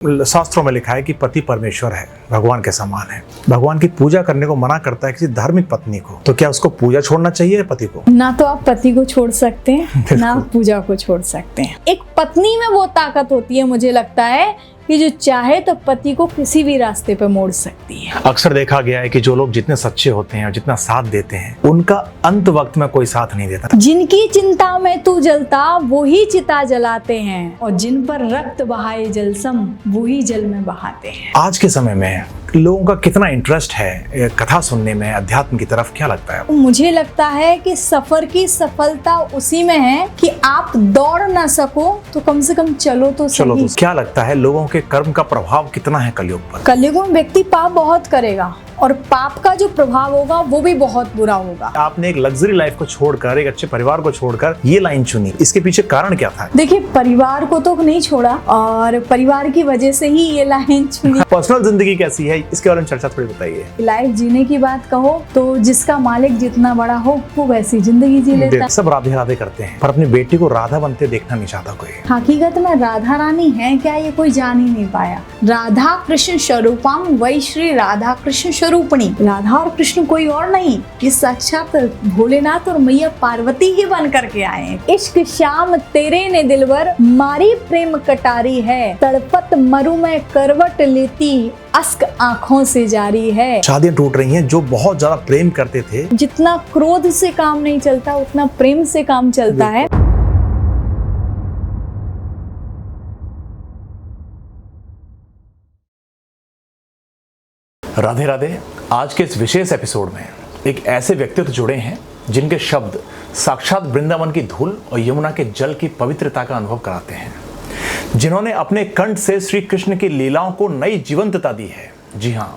शास्त्रों में लिखा है कि पति परमेश्वर है, भगवान के समान है। भगवान की पूजा करने को मना करता है किसी धार्मिक पत्नी को, तो क्या उसको पूजा छोड़ना चाहिए पति को? ना तो आप पति को छोड़ सकते हैं ना आप पूजा को छोड़ सकते हैं। एक पत्नी में वो ताकत होती है, मुझे लगता है कि जो चाहे तो पति को किसी भी रास्ते पे मोड़ सकती है। अक्सर देखा गया है कि जो लोग जितने सच्चे होते हैं और जितना साथ देते हैं, उनका अंत वक्त में कोई साथ नहीं देता। जिनकी चिंता में तू जलता वो ही चिता जलाते हैं, और जिन पर रक्त बहाए जलसम वो ही जल में बहाते हैं। आज के समय में लोगों का कितना इंटरेस्ट है कथा सुनने में, अध्यात्म की तरफ, क्या लगता है? मुझे लगता है कि सफर की सफलता उसी में है कि आप दौड़ ना सको तो कम से कम चलो तो सही। क्या लगता है लोगों के कर्म का प्रभाव कितना है कलयुग पर? कलयुग में व्यक्ति पाप बहुत करेगा और पाप का जो प्रभाव होगा वो भी बहुत बुरा होगा। आपने एक लग्जरी लाइफ को छोड़कर, एक अच्छे परिवार को छोड़कर ये लाइन चुनी, इसके पीछे कारण क्या था? देखिए, परिवार को तो नहीं छोड़ा और परिवार की वजह से ही ये लाइन चुनी। पर्सनल जिंदगी कैसी है, इसके बारे में चर्चा थोड़ी बताइए। लाइफ जीने की बात कहो तो जिसका मालिक जितना बड़ा हो वो वैसी जिंदगी जी लेता है। सब राधे राधे करते हैं, पर अपनी बेटी को राधा बनते देखना नहीं चाहता कोई। हकीकत में राधा रानी है क्या, ये कोई जान ही नहीं पाया। राधा कृष्ण स्वरूपम वही श्री राधा कृष्ण स्वरूपणी। राधा और कृष्ण कोई और नहीं, ये साक्षात भोलेनाथ और मैया पार्वती ही बन करके आए हैं। इश्क श्याम तेरे ने दिलवर मारी प्रेम कटारी है, तड़पत मरु में करवट लेती अश्क आंखों से जारी है। शादियां टूट रही हैं जो बहुत ज्यादा प्रेम करते थे। जितना क्रोध से काम नहीं चलता उतना प्रेम से काम चलता है। राधे राधे। आज के इस विशेष एपिसोड में एक ऐसे व्यक्तित्व जुड़े हैं जिनके शब्द साक्षात वृंदावन की धूल और यमुना के जल की पवित्रता का अनुभव कराते हैं, जिन्होंने अपने कंठ से श्री कृष्ण की लीलाओं को नई जीवंतता दी है। जी हाँ,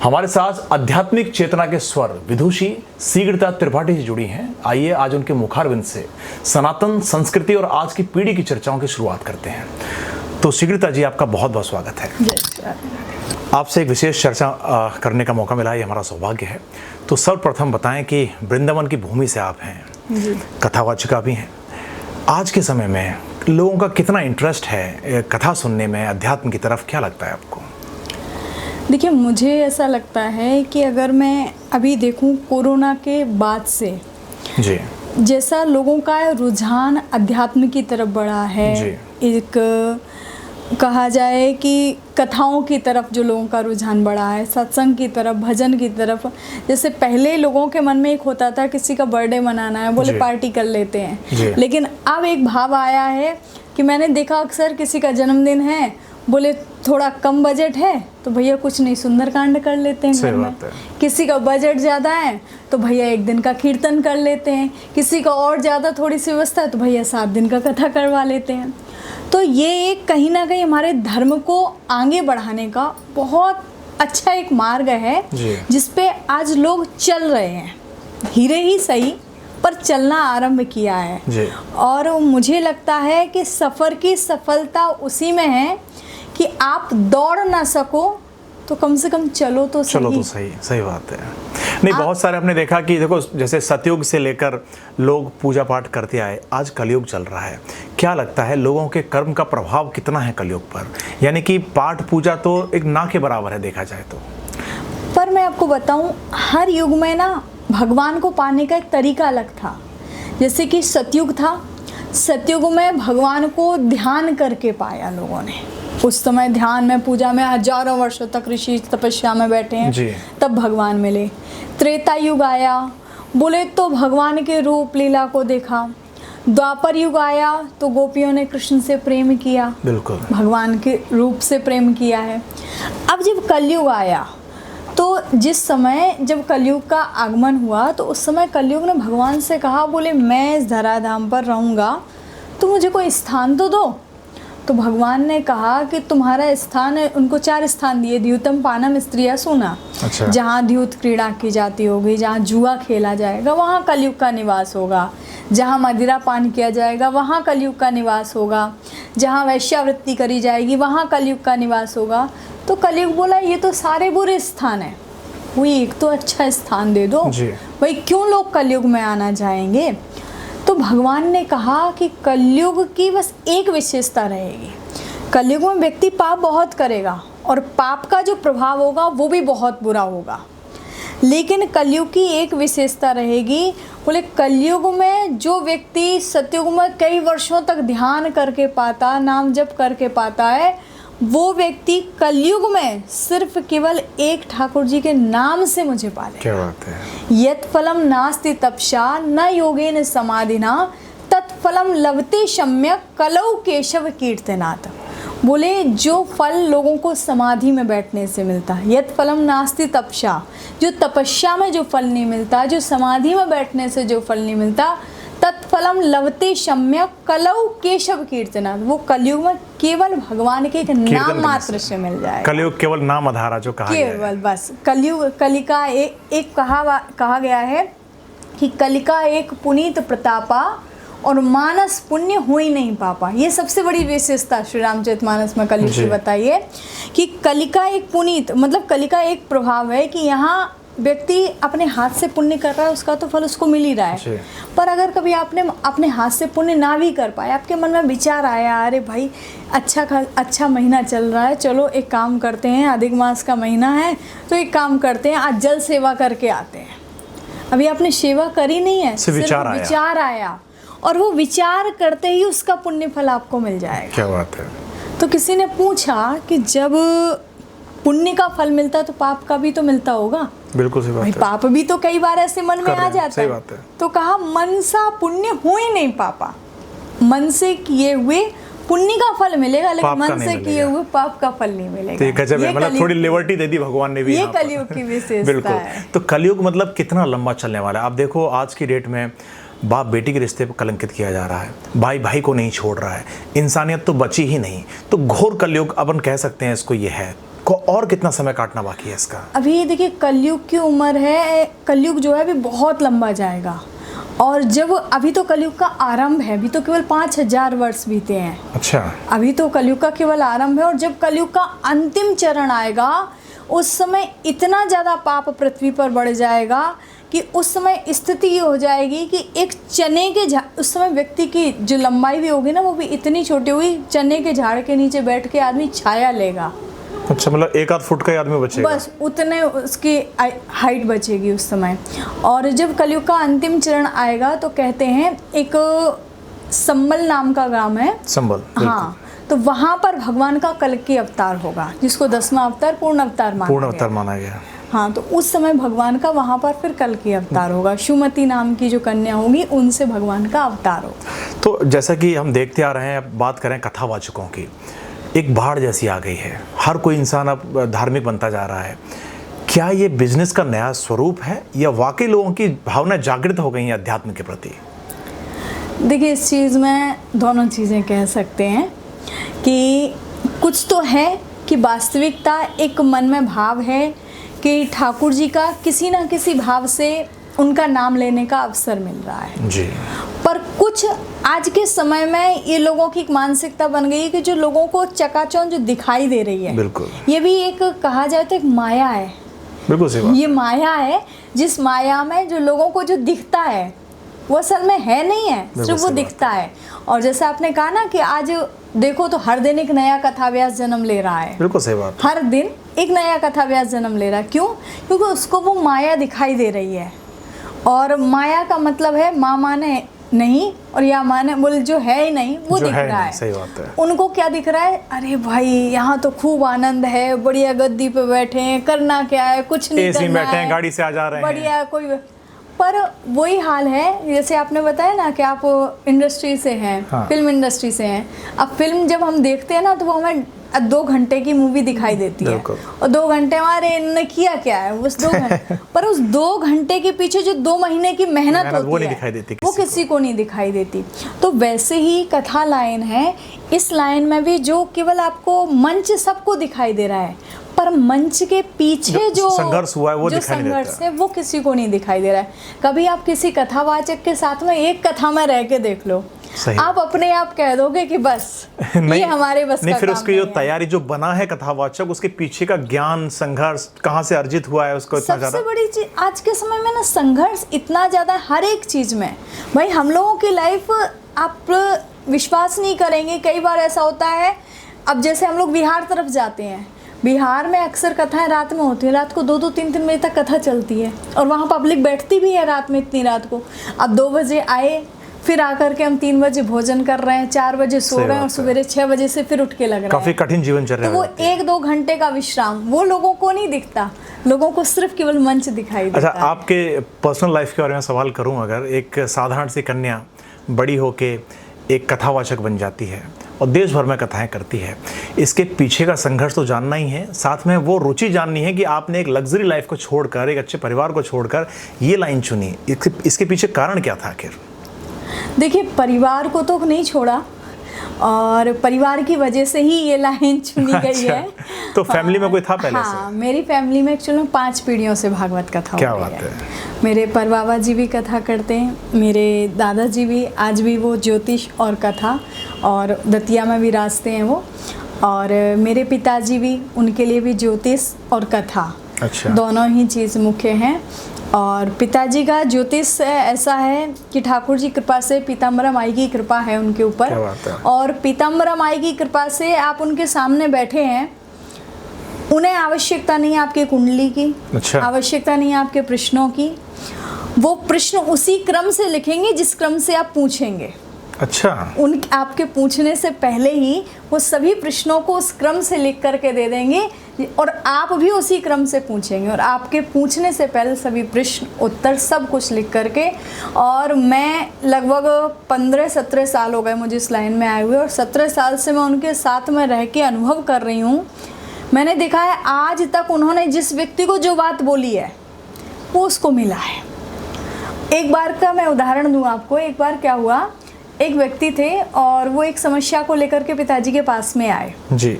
हमारे साथ आध्यात्मिक चेतना के स्वर विदुषी शीघ्रता त्रिपाठी जी जुड़ी हैं। आइए आज उनके मुखारविंद से सनातन संस्कृति और आज की पीढ़ी की चर्चाओं की शुरुआत करते हैं। तो शीघ्रता जी, आपका बहुत बहुत स्वागत है। आपसे एक विशेष चर्चा करने का मौका मिला, ये हमारा सौभाग्य है। तो सर्वप्रथम बताएं कि वृंदावन की भूमि से आप हैं, कथावाचिका भी हैं। आज के समय में लोगों का कितना इंटरेस्ट है कथा सुनने में, अध्यात्म की तरफ, क्या लगता है आपको? देखिए, मुझे ऐसा लगता है कि अगर मैं अभी देखूं कोरोना के बाद से जी, जैसा लोगों का रुझान अध्यात्म की तरफ बढ़ा है, एक कहा जाए कि कथाओं की तरफ जो लोगों का रुझान बढ़ा है, सत्संग की तरफ, भजन की तरफ। जैसे पहले लोगों के मन में एक होता था किसी का बर्थडे मनाना है, बोले पार्टी कर लेते हैं, लेकिन अब एक भाव आया है कि मैंने देखा अक्सर किसी का जन्मदिन है, बोले थोड़ा कम बजट है तो भैया कुछ नहीं, सुंदरकांड कर लेते हैं घर में। किसी का बजट ज़्यादा है तो भैया एक दिन का कीर्तन कर लेते हैं। किसी का और ज़्यादा थोड़ी सी व्यवस्था है तो भैया 7 दिन का कथा करवा लेते हैं। तो ये एक कहीं ना कहीं हमारे धर्म को आगे बढ़ाने का बहुत अच्छा एक मार्ग है, जिस पे आज लोग चल रहे हैं। धीरे ही सही पर चलना आरंभ किया है। और मुझे लगता है कि सफ़र की सफलता उसी में है कि आप दौड़ ना सको तो कम से कम चलो तो सही। सही बात है। नहीं, बहुत सारे आपने देखा कि देखो, जैसे सतयुग से लेकर लोग पूजा पाठ करते आए, आज कलयुग चल रहा है। क्या लगता है लोगों के कर्म का प्रभाव कितना है कलयुग पर? यानी कि पाठ पूजा तो एक ना के बराबर है देखा जाए तो। पर मैं आपको बताऊं, हर युग में ना भगवान को पाने का एक तरीका अलग था। जैसे कि सतयुग था, सतयुग में भगवान को ध्यान करके पाया लोगों ने। उस समय ध्यान में, पूजा में हजारों वर्षों तक ऋषि तपस्या में बैठे हैं, तब भगवान मिले। त्रेता युग आया, बोले तो भगवान के रूप लीला को देखा। द्वापर युग आया तो गोपियों ने कृष्ण से प्रेम किया, बिल्कुल भगवान के रूप से प्रेम किया है। अब जब कलयुग आया तो जिस समय जब कलयुग का आगमन हुआ तो उस समय कलयुग ने भगवान से कहा, बोले मैं इस धराधाम पर रहूँगा तो मुझे कोई स्थान तो दो। तो भगवान ने कहा कि तुम्हारा स्थान है, उनको 4 स्थान दिए। द्यूतम पानम स्त्रिया सूना। अच्छा। जहाँ द्यूत क्रीड़ा की जाती होगी, जहाँ जुआ खेला जाएगा वहाँ कलयुग का निवास होगा। जहाँ मदिरा पान किया जाएगा वहाँ कलयुग का निवास होगा। जहाँ वैश्यावृत्ति करी जाएगी वहाँ कलयुग का निवास होगा। तो कलयुग बोला ये तो सारे बुरे स्थान हैं, कोई एक तो अच्छा स्थान दे दो। भाई क्यों लोग कलयुग में आना चाहेंगे? तो भगवान ने कहा कि कलयुग की बस एक विशेषता रहेगी, कलयुग में व्यक्ति पाप बहुत करेगा और पाप का जो प्रभाव होगा वो भी बहुत बुरा होगा। लेकिन कलयुग की एक विशेषता रहेगी, बोले कलयुग में जो व्यक्ति सतयुग में कई वर्षों तक ध्यान करके पाता, नाम जप करके पाता है, वो व्यक्ति कलयुग में सिर्फ केवल एक ठाकुर जी के नाम से मुझे पाले। क्या बात है। यत् फलम नास्ति तपसा न योगेन समाधिना तत्फलम लभते सम्यक कलौ केशव कीर्तनात्। बोले जो फल लोगों को समाधि में बैठने से मिलता है, यत् फलम नास्ति तपसा, जो तपस्या में जो फल नहीं मिलता, जो समाधि में बैठने से जो फल नहीं मिलता, तत्फलम लभते सम्यक कलौ केशव कीर्तनात्, वो कलयुग में केवल भगवान के एक नाम मात्र से मिल जाएगा। कलयुग केवल नाम आधारा जो कहा गया है। केवल बस कलयुग, कलिका एक कहा गया है कि कलिका एक पुनीत प्रतापा और मानस पुण्य हो ही नहीं पापा। ये सबसे बड़ी विशेषता श्री रामचरितमानस में कलयुग की बताइए कि कलिका एक पुनीत, मतलब कलिका एक प्रभाव है कि यहाँ व्यक्ति अपने हाथ से पुण्य कर रहा है, उसका तो फल उसको मिल ही रहा है। पर अगर कभी आपने अपने हाथ से पुण्य ना भी कर पाए, आपके मन में विचार आया, अरे भाई अच्छा महीना चल रहा है, चलो एक काम करते हैं, अधिक मास का महीना है तो एक काम करते हैं, आज जल सेवा करके आते हैं। अभी आपने सेवा करी नहीं है, सिर्फ विचार आया और वो विचार करते ही उसका पुण्य फल आपको मिल जाएगा। क्या बात है। तो किसी ने पूछा कि जब पुण्य का फल मिलता है तो पाप का भी तो मिलता होगा। बिल्कुल सही बात है। पाप भी तो कई बार ऐसे मन में आ जाता है। तो कहा मन सा पुण्य हो ही नहीं पापा, मन से किए हुए पुण्य का फल मिलेगा लेकिन मन से किए हुए पाप का फल नहीं मिलेगा। ये गजब है, मतलब थोड़ी लिबर्टी दे दी भगवान ने भी। ये कलयुग की विशेषता बिल्कुल है। तो कलयुग मतलब कितना लंबा चलने वाला है। आप देखो आज की डेट में बाप बेटी के रिश्ते पर कलंकित किया जा रहा है, भाई भाई को नहीं छोड़ रहा है, इंसानियत तो बची ही नहीं। तो घोर कलयुग अपन कह सकते हैं इसको, ये है को और कितना समय काटना बाकी है इसका। अभी देखिए कलयुग की उम्र है, कलयुग जो है अभी बहुत लंबा जाएगा। और जब अभी तो कलयुग का आरंभ है, अभी तो केवल 5000 वर्ष बीते हैं। अच्छा, अभी तो कलयुग का केवल आरंभ है। और जब कलयुग का अंतिम चरण आएगा उस समय इतना ज़्यादा पाप पृथ्वी पर बढ़ जाएगा कि उस समय स्थिति ये हो जाएगी कि एक चने के उस समय व्यक्ति की जो लंबाई भी होगी ना वो भी इतनी छोटी होगी, चने के झाड़ के नीचे बैठ के आदमी छाया लेगा। अच्छा, मतलब 1 आध फुट का ही आदमी बचेगा, बस उतने उसकी हाइट बचेगी उस समय। और जब कलयुग का अंतिम चरण आएगा तो कहते हैं एक संबल नाम का ग्राम है, संबल, हाँ, तो वहाँ पर भगवान का कल्कि अवतार होगा, जिसको 10वां अवतार पूर्ण अवतार माना गया। हाँ, तो उस समय भगवान का वहाँ पर फिर कल्कि अवतार होगा। सुमति नाम की जो कन्या होगी उनसे भगवान का अवतार होगा। तो जैसा कि हम देखते आ रहे हैं, अब बात करें कथावाचकों की, एक बाढ़ जैसी आ गई है, हर कोई इंसान अब धार्मिक बनता जा रहा है। क्या ये बिजनेस का नया स्वरूप है या वाकई लोगों की भावना जागृत हो गई है अध्यात्म के प्रति? देखिए इस चीज़ में दोनों चीज़ें कह सकते हैं कि कुछ तो है कि वास्तविकता एक मन में भाव है कि ठाकुर जी का किसी ना किसी भाव से उनका नाम लेने का अवसर मिल रहा है जी। पर कुछ आज के समय में ये लोगों की एक मानसिकता बन गई है कि जो लोगों को चकाचौंध जो दिखाई दे रही है, बिल्कुल ये भी एक कहा जाए तो एक माया है। बिल्कुल सही बात। ये माया है, जिस माया में जो लोगों को जो दिखता है वो असल में है नहीं है, सिर्फ वो दिखता है। और जैसे आपने कहा ना कि आज देखो तो हर दिन एक नया कथाव्यास जन्म ले रहा है। बिल्कुल सही बात। हर दिन एक नया कथाव्यास जन्म ले रहा है। क्यों? क्योंकि उसको वो माया दिखाई दे रही है। और माया का मतलब है माँ माने नहीं और या माने बोल जो है ही नहीं वो दिख रहा है। सही बात है। उनको क्या दिख रहा है? अरे भाई यहाँ तो खूब आनंद है, बढ़िया गद्दी पे बैठे हैं, करना क्या है, कुछ नहीं करना है, बैठे हैं, गाड़ी से आ जा रहे हैं, बढ़िया कोई। पर वही हाल है जैसे आपने बताया ना कि आप इंडस्ट्री से हैं, हाँ। फिल्म इंडस्ट्री से हैं। अब फिल्म जब हम देखते हैं ना तो वो हमें 2 घंटे की मूवी दिखाई देती है और 2 घंटे हमारे इन्होंने किया क्या है उस 2 घंटे पर उस 2 घंटे के पीछे जो 2 महीने की मेहनत होती है वो किसी को नहीं दिखाई देती। तो वैसे ही कथा लाइन है, इस लाइन में भी जो केवल आपको मंच सबको दिखाई दे रहा है पर मंच के पीछे जो संघर्ष हुआ है वो दिखाई नहीं देता है, वो किसी को नहीं दिखाई दे रहा है। कभी आप किसी कथावाचक के साथ में एक कथा में रह के देख लो, आप अपने आप कह दोगे कि बस ये हमारे बस नहीं, का फिर काम उसकी जो तैयारी जो बना है कथावाचक, उसके पीछे का ज्ञान संघर्ष कहाँ से अर्जित हुआ है उसको इतना ज्यादा। सबसे बड़ी चीज आज के समय में ना संघर्ष इतना ज्यादा हर एक चीज में। भाई हम लोगों की लाइफ आप विश्वास नहीं करेंगे, कई बार ऐसा होता है अब जैसे हम लोग बिहार तरफ जाते हैं, बिहार में अक्सर कथाएं रात में होती है, रात को 2-2 3-3 बजे तक कथा चलती है और वहाँ पब्लिक बैठती भी है रात में, इतनी रात को। अब 2 बजे आए, फिर आकर के हम 3 बजे भोजन कर रहे हैं, 4 बजे सो रहे हैं और सवेरे 6 बजे से फिर उठ के लग रहे हैं। काफी कठिन जीवन चल रहा है। तो वो 1-2 घंटे का विश्राम वो लोगों को नहीं दिखता, लोगों को सिर्फ केवल मंच दिखाई देता अच्छा, है। आपके पर्सनल लाइफ के बारे में सवाल करूं, अगर एक साधारण सी कन्या बड़ी होके एक कथावाचक बन जाती है और देश भर में कथाएं करती है, इसके पीछे का संघर्ष तो जानना ही है, साथ में वो रुचि जाननी है कि आपने एक लग्जरी लाइफ को छोड़कर, एक अच्छे परिवार को छोड़कर ये लाइन चुनी, इसके पीछे कारण क्या था आखिर? देखिए, परिवार को तो नहीं छोड़ा और परिवार की वजह से ही ये लाइन चुनी गई है। तो फैमिली में कोई था पहले से? हाँ, मेरी फैमिली में एक्चुअली 5 पीढ़ियों से भागवत कथा क्या हो रही बात है। है। मेरे परबाबा जी भी कथा करते हैं, मेरे दादाजी भी, आज भी वो ज्योतिष और कथा और दतिया में विराजते हैं वो, और मेरे पिताजी भी, उनके लिए भी ज्योतिष और कथा, अच्छा, दोनों ही चीज़ मुख्य हैं। और पिताजी का ज्योतिष ऐसा है कि ठाकुर जी कृपा से पीताम्बरा माई की कृपा है उनके ऊपर, क्या बात है। और पीताम्बरा माई की कृपा से आप उनके सामने बैठे हैं, उन्हें आवश्यकता नहीं है आपके कुंडली की, अच्छा, आवश्यकता नहीं है आपके प्रश्नों की, वो प्रश्न उसी क्रम से लिखेंगे जिस क्रम से आप पूछेंगे। अच्छा, उन आपके पूछने से पहले ही वो सभी प्रश्नों को उस क्रम से लिख करके दे देंगे और आप भी उसी क्रम से पूछेंगे, और आपके पूछने से पहले सभी प्रश्न उत्तर सब कुछ लिख करके। और मैं लगभग 15-17 साल हो गए मुझे इस लाइन में आए हुए, और 17 साल से मैं उनके साथ में रह के अनुभव कर रही हूँ। मैंने देखा है आज तक उन्होंने जिस व्यक्ति को जो बात बोली है वो उसको मिला है। एक बार का मैं उदाहरण दूँ आपको। एक बार क्या हुआ, एक व्यक्ति थे और वो एक समस्या को लेकर के पिताजी के पास में आए जी।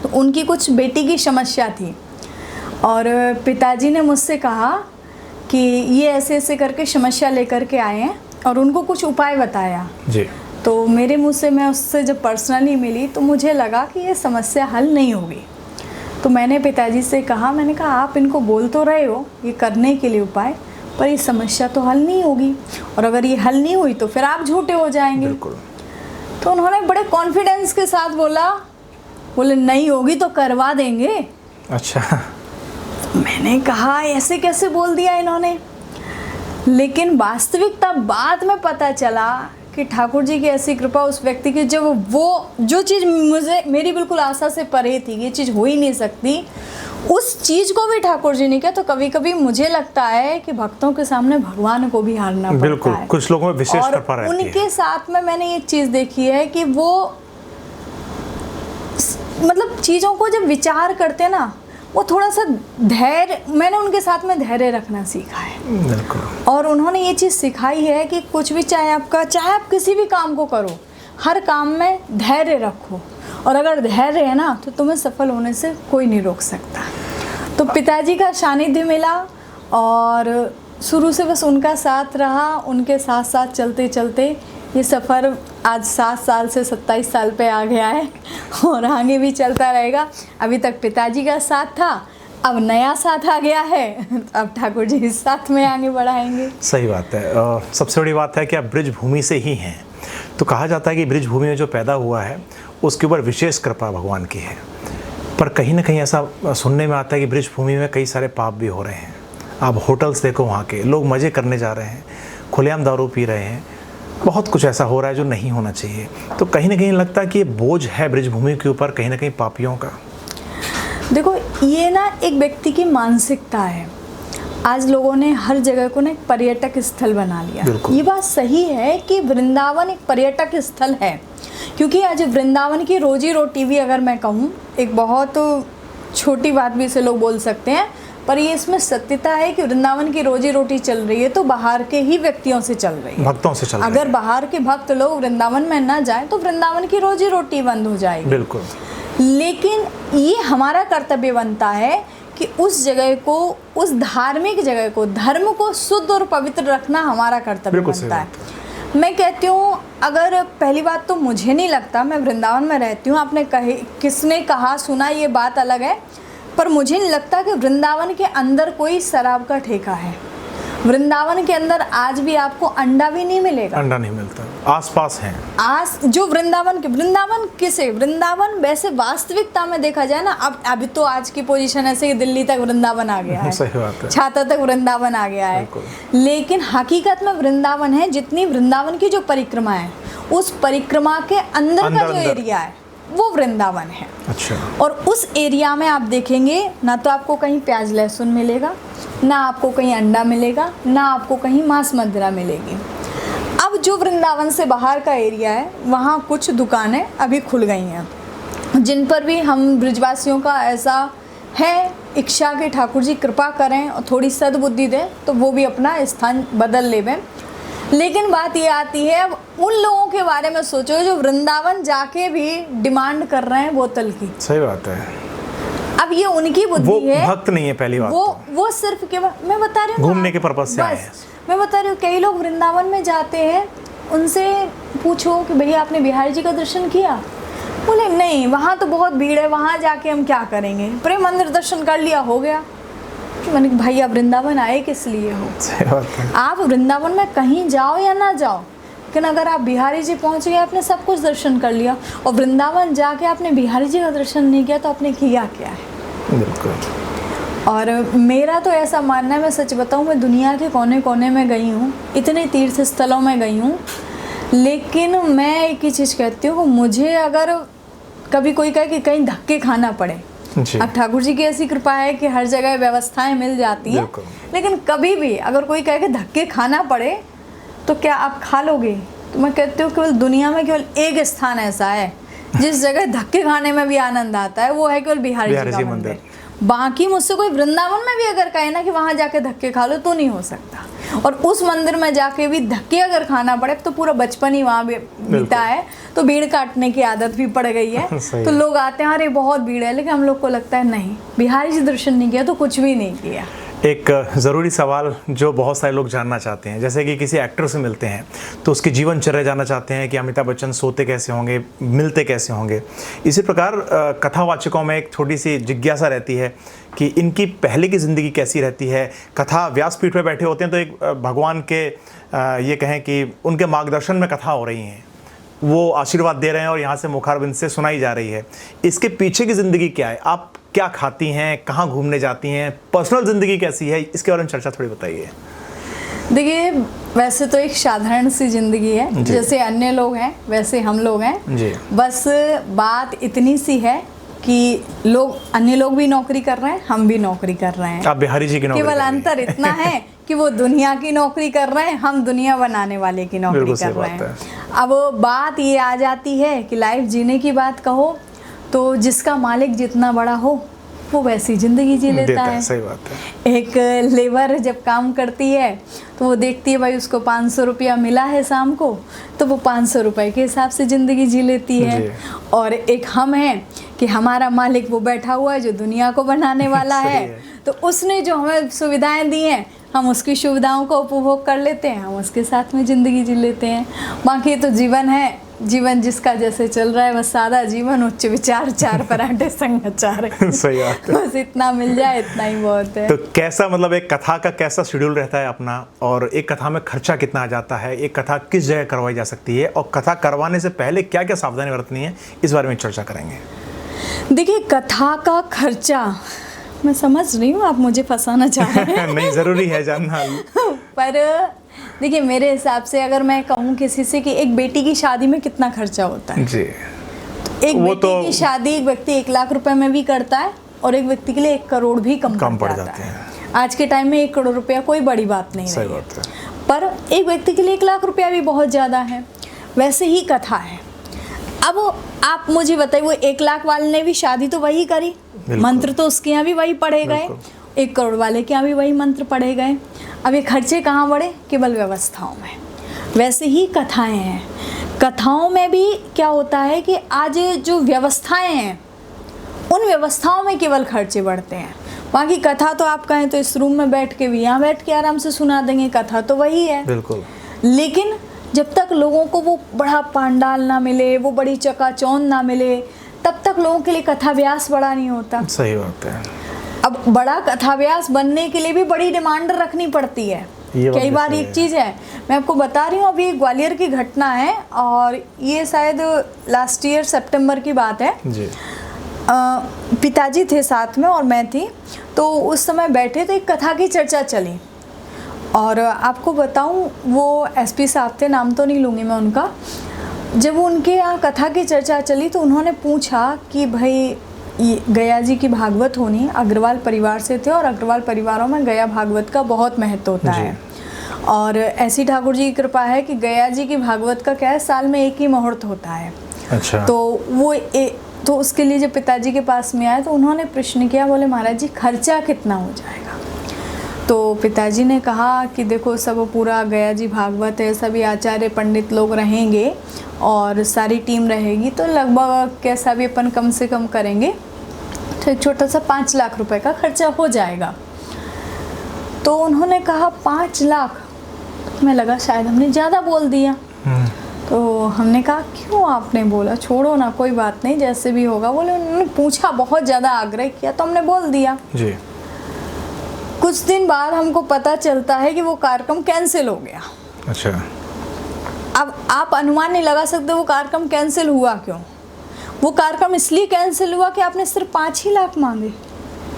तो उनकी कुछ बेटी की समस्या थी और पिताजी ने मुझसे कहा कि ये ऐसे ऐसे करके समस्या लेकर के आए हैं और उनको कुछ उपाय बताया जी। तो मेरे मुंह से, मैं उससे जब पर्सनली मिली तो मुझे लगा कि ये समस्या हल नहीं होगी। तो मैंने पिताजी से कहा, मैंने कहा आप इनको बोल तो रहे हो ये करने के लिए उपाय, पर ये समस्या तो हल नहीं होगी, और अगर ये हल नहीं हुई तो फिर आप झूठे हो जाएंगे। बिल्कुल। तो उन्होंने बड़े कॉन्फिडेंस के साथ बोला, बोले नहीं होगी तो करवा देंगे। अच्छा। मैंने कहा ऐसे कैसे बोल दिया इन्होंने, लेकिन वास्तविकता बाद में पता चला कि ठाकुर जी की ऐसी कृपा उस व्यक्ति की, जब वो जो चीज़ मुझे मेरी बिल्कुल आशा से परे थी, ये चीज़ हो ही नहीं सकती, उस चीज़ को भी ठाकुर जी ने किया। तो कभी कभी मुझे लगता है कि भक्तों के सामने भगवान को भी हारना पड़ता है। बिल्कुल, कुछ लोगों में विशेष कृपा रहती है। उनके साथ में मैंने एक चीज़ देखी है कि वो मतलब चीज़ों को जब विचार करते ना, वो थोड़ा सा धैर्य, मैंने उनके साथ में धैर्य रखना सीखा है। बिल्कुल। और उन्होंने ये चीज़ सिखाई है कि कुछ भी चाहे आप किसी भी काम को करो, हर काम में धैर्य रखो, और अगर धैर्य है ना तो तुम्हें सफल होने से कोई नहीं रोक सकता। तो पिताजी का सानिध्य मिला और शुरू से बस उनका साथ रहा, उनके साथ साथ चलते चलते ये सफ़र आज 7 साल से 27 साल पे आ गया है और आगे भी चलता रहेगा। अभी तक पिताजी का साथ था, अब नया साथ आ गया है, अब ठाकुर जी इस साथ में आगे बढ़ाएंगे। सही बात है। सबसे बड़ी बात है कि आप ब्रिज भूमि से ही हैं, तो कहा जाता है कि ब्रिज भूमि में जो पैदा हुआ है उसके ऊपर विशेष कृपा भगवान की है, पर कहीं ना कहीं ऐसा सुनने में आता है कि ब्रिज भूमि में कई सारे पाप भी हो रहे हैं। आप होटल्स देखो, वहाँ के लोग मज़े करने जा रहे हैं, खुलेआम दारू पी रहे हैं, बहुत कुछ ऐसा हो रहा है जो नहीं होना चाहिए। तो कहीं ना कहीं लगता है कि ये बोझ है ब्रिज भूमि के ऊपर कहीं ना कहीं पापियों का। देखो, ये ना एक व्यक्ति की मानसिकता है। आज लोगों ने हर जगह को ना एक पर्यटक स्थल बना लिया। ये बात सही है कि वृंदावन एक पर्यटक स्थल है, क्योंकि आज वृंदावन की रोजी रोटी भी, अगर मैं कहूँ, एक बहुत छोटी बात भी इसे लोग बोल सकते हैं, पर ये इसमें सत्यता है कि वृंदावन की रोजी रोटी चल रही है तो बाहर के ही व्यक्तियों से चल रही है, भक्तों से चल रही है। अगर बाहर के भक्त लोग वृंदावन में ना जाएं तो वृंदावन की रोजी रोटी बंद हो जाएगी। बिल्कुल। लेकिन ये हमारा कर्तव्य बनता है कि उस जगह को, उस धार्मिक जगह को, धर्म को शुद्ध और पवित्र रखना हमारा कर्तव्य बनता है। मैं कहती हूँ, अगर पहली बात तो मुझे नहीं लगता, मैं वृंदावन में रहती हूँ, आपने किसने कहा सुना ये बात अलग है, पर मुझे नहीं लगता कि वृंदावन के अंदर कोई शराब का ठेका है। वृंदावन के अंदर आज भी आपको अंडा भी नहीं मिलेगा, अंडा नहीं मिलता। आसपास हैं। जो वृंदावन किसे, वृंदावन वैसे वास्तविकता में देखा जाए ना, अब अभी तो आज की पोजीशन ऐसे कि दिल्ली तक वृंदावन आ गया है, सही बात है, छाता तक वृंदावन आ गया है, लेकिन हकीकत में वृंदावन है, जितनी वृंदावन की जो परिक्रमा है, उस परिक्रमा के अंदर का जो एरिया है वो वृंदावन है। अच्छा। और उस एरिया में आप देखेंगे ना तो आपको कहीं प्याज लहसुन मिलेगा, ना आपको कहीं अंडा मिलेगा, ना आपको कहीं मांस मदिरा मिलेगी। अब जो वृंदावन से बाहर का एरिया है वहाँ कुछ दुकानें अभी खुल गई हैं, जिन पर भी हम ब्रिजवासियों का ऐसा है इच्छा कि ठाकुर जी कृपा करें और थोड़ी सद्बुद्धि दें तो वो भी अपना स्थान बदल लेवें। लेकिन बात ये आती है, अब उन लोगों के बारे में सोचो जो वृंदावन जाके भी डिमांड कर रहे हैं बोतल की। सही बात है। अब ये उनकी बुद्धि वो है, भक्त नहीं है पहली बात, वो सिर्फ केवल, मैं बता रही हूँ घूमने के पर्पस से आए हैं। मैं बता रही हूँ कई लोग वृंदावन में जाते हैं, उनसे पूछो कि भैया आपने बिहारी जी का दर्शन किया, बोले नहीं वहाँ तो बहुत भीड़ है, वहाँ जाके हम क्या करेंगे, प्रेम मंदिर दर्शन कर लिया हो गया। मैंने कहा भाई आप वृंदावन आए किस लिए हो? सही बात है। आप वृंदावन में कहीं जाओ या ना जाओ, लेकिन अगर आप बिहारी जी पहुँच गए, आपने सब कुछ दर्शन कर लिया, और वृंदावन जाके आपने बिहारी जी का दर्शन नहीं किया तो आपने किया क्या है? बिल्कुल। और मेरा तो ऐसा मानना है, मैं सच बताऊं, मैं दुनिया के कोने कोने में गई हूँ, इतने तीर्थ स्थलों में गई हूँ, लेकिन मैं एक ही चीज़ कहती हूँ, मुझे अगर कभी कोई कहे कि कहीं धक्के खाना पड़े, अब ठाकुर जी की ऐसी कृपा है कि हर जगह व्यवस्थाएं मिल जाती हैं, लेकिन कभी भी अगर कोई कहे कि धक्के खाना पड़े तो क्या आप खा लोगे? तो मैं कहती हूँ केवल दुनिया में केवल एक स्थान ऐसा है जिस जगह धक्के खाने में भी आनंद आता है, वो है केवल बिहारी जी का मंदिर। बाकी मुझसे कोई वृंदावन में भी अगर कहे ना कि वहाँ जाके धक्के खा लो तो नहीं हो सकता, और उस मंदिर में जाके भी धक्के अगर खाना पड़े तो पूरा बचपन ही वहाँ बीता है, तो भीड़ काटने की आदत भी पड़ गई है तो लोग आते हैं अरे बहुत भीड़ है, लेकिन हम लोग को लगता है नहीं, बिहारी जी दर्शन नहीं किया तो कुछ भी नहीं किया। एक ज़रूरी सवाल जो बहुत सारे लोग जानना चाहते हैं, जैसे कि किसी एक्टर से मिलते हैं तो उसकी जीवनचर्या जानना चाहते हैं कि अमिताभ बच्चन सोते कैसे होंगे, मिलते कैसे होंगे। इसी प्रकार कथावाचकों में एक छोटी सी जिज्ञासा रहती है कि इनकी पहले की ज़िंदगी कैसी रहती है। कथा व्यासपीठ पर बैठे होते हैं तो एक भगवान के ये कहें कि उनके मार्गदर्शन में कथा हो रही हैं, वो आशीर्वाद दे रहे हैं और यहाँ से मुखारबिंद से सुनाई जा रही है। इसके पीछे की ज़िंदगी क्या है? आप क्या खाती हैं, कहाँ घूमने जाती हैं, पर्सनल ज़िंदगी कैसी है, इसके बारे में चर्चा थोड़ी बताइए। देखिए वैसे तो एक साधारण सी ज़िंदगी है, जैसे अन्य लोग हैं वैसे हम लोग हैं जी। बस बात इतनी सी है कि अन्य लोग भी नौकरी कर रहे हैं, हम भी नौकरी कर रहे हैं। आप बिहारी जी की नौकरी, केवल अंतर इतना है कि वो दुनिया की नौकरी कर रहे हैं, हम दुनिया बनाने वाले की नौकरी कर रहे हैं। अब बात ये आ जाती है कि लाइफ जीने की बात कहो तो जिसका मालिक जितना बड़ा हो वो वैसी ज़िंदगी जी लेता है। सही बात है। एक लेबर जब काम करती है तो वो देखती है भाई उसको 500 रुपया मिला है शाम को, तो वो 500 रुपये के हिसाब से ज़िंदगी जी लेती है। और एक हम हैं कि हमारा मालिक वो बैठा हुआ है जो दुनिया को बनाने वाला है, तो उसने जो हमें सुविधाएं दी हैं हम उसकी सुविधाओं का उपभोग कर लेते हैं, हम उसके साथ में ज़िंदगी जी लेते हैं। बाकी तो जीवन है, जीवन जिसका जैसे चल रहा है, बस सादा जीवन, उच्च विचार, 4 पराठे संग अचार। सही बात है। बस इतना मिल जाए इतना ही बहुत है। तो कैसा, मतलब एक कथा का कैसा शेड्यूल रहता है अपना, और एक कथा में खर्चा कितना आ जाता है, एक कथा किस जगह करवाई जा सकती है, और कथा करवाने से पहले क्या क्या सावधानी बरतनी है, इस बारे में चर्चा करेंगे। देखिए कथा का खर्चा मैं समझ रही हूँ आप मुझे फंसाना चाह रहे हैं। नहीं, ज़रूरी है जानना। पर देखिए मेरे हिसाब से अगर मैं कहूँ किसी से कि एक बेटी की शादी में कितना खर्चा होता है जी, तो एक बेटी की शादी एक व्यक्ति 1 लाख रुपए में भी करता है और एक व्यक्ति के लिए 1 करोड़ भी कम पड़ जाता है। आज के टाइम में 1 करोड़ रुपया कोई बड़ी बात नहीं है, पर एक व्यक्ति के लिए 1 लाख रुपया भी बहुत ज़्यादा है। वैसे ही कथा है। अब आप मुझे बताइए, वो 1 लाख वाले ने भी शादी तो वही करी, मंत्र तो उसके यहाँ भी वही पढ़े गए, 1 करोड़ वाले के यहाँ भी वही मंत्र पढ़े गए। अब ये खर्चे कहाँ बढ़े? केवल व्यवस्थाओं में। वैसे ही कथाएं हैं, कथाओं में भी क्या होता है कि आज जो व्यवस्थाएं हैं उन व्यवस्थाओं में केवल खर्चे बढ़ते हैं। बाकी कथा तो आप कहें तो इस रूम में बैठ के भी, यहाँ बैठ के आराम से सुना देंगे, कथा तो वही है। बिल्कुल। लेकिन जब तक लोगों को वो बड़ा पांडाल ना मिले, वो बड़ी चकाचौंध ना मिले, तब तक लोगों के लिए कथाव्यास बड़ा नहीं होता। सही बात है। अब बड़ा कथाव्यास बनने के लिए भी बड़ी डिमांड रखनी पड़ती है। ये बात कई भी बार सही एक है। चीज़ है, मैं आपको बता रही हूँ, अभी ग्वालियर की घटना है और ये शायद लास्ट ईयर सितंबर की बात है। जी। पिताजी थे साथ में और मैं थी, तो उस समय बैठे तो एक कथा की चर्चा चली और आपको बताऊं वो एसपी साहब थे, नाम तो नहीं लूँगी मैं उनका। जब उनके यहाँ कथा की चर्चा चली तो उन्होंने पूछा कि भाई ये गया जी की भागवत होनी, अग्रवाल परिवार से थे और अग्रवाल परिवारों में गया भागवत का बहुत महत्व होता जी। है और ऐसी ठाकुर जी की कृपा है कि गया जी की भागवत का क्या है, साल में एक ही मुहूर्त होता है। अच्छा। तो वो तो उसके लिए जब पिताजी के पास में आए तो उन्होंने प्रश्न किया, बोले महाराज जी खर्चा कितना हो जाएगा? तो पिताजी ने कहा कि देखो सब पूरा गया जी भागवत है, सभी आचार्य पंडित लोग रहेंगे और सारी टीम रहेगी, तो लगभग कैसा भी अपन कम से कम करेंगे तो एक छोटा सा 5 लाख रुपए का खर्चा हो जाएगा। तो उन्होंने कहा 5 लाख, मैं लगा शायद हमने ज़्यादा बोल दिया। तो हमने कहा क्यों आपने बोला, छोड़ो ना कोई बात नहीं जैसे भी होगा। बोले उन्होंने पूछा, बहुत ज़्यादा आग्रह किया तो हमने बोल दिया। जी। कुछ दिन बाद हमको पता चलता है कि वो कार्यक्रम कैंसिल हो गया। अच्छा। अब आप अनुमान नहीं लगा सकते वो कार्यक्रम कैंसिल हुआ क्यों। वो कार्यक्रम इसलिए कैंसिल हुआ कि आपने सिर्फ 5 ही लाख मांगे,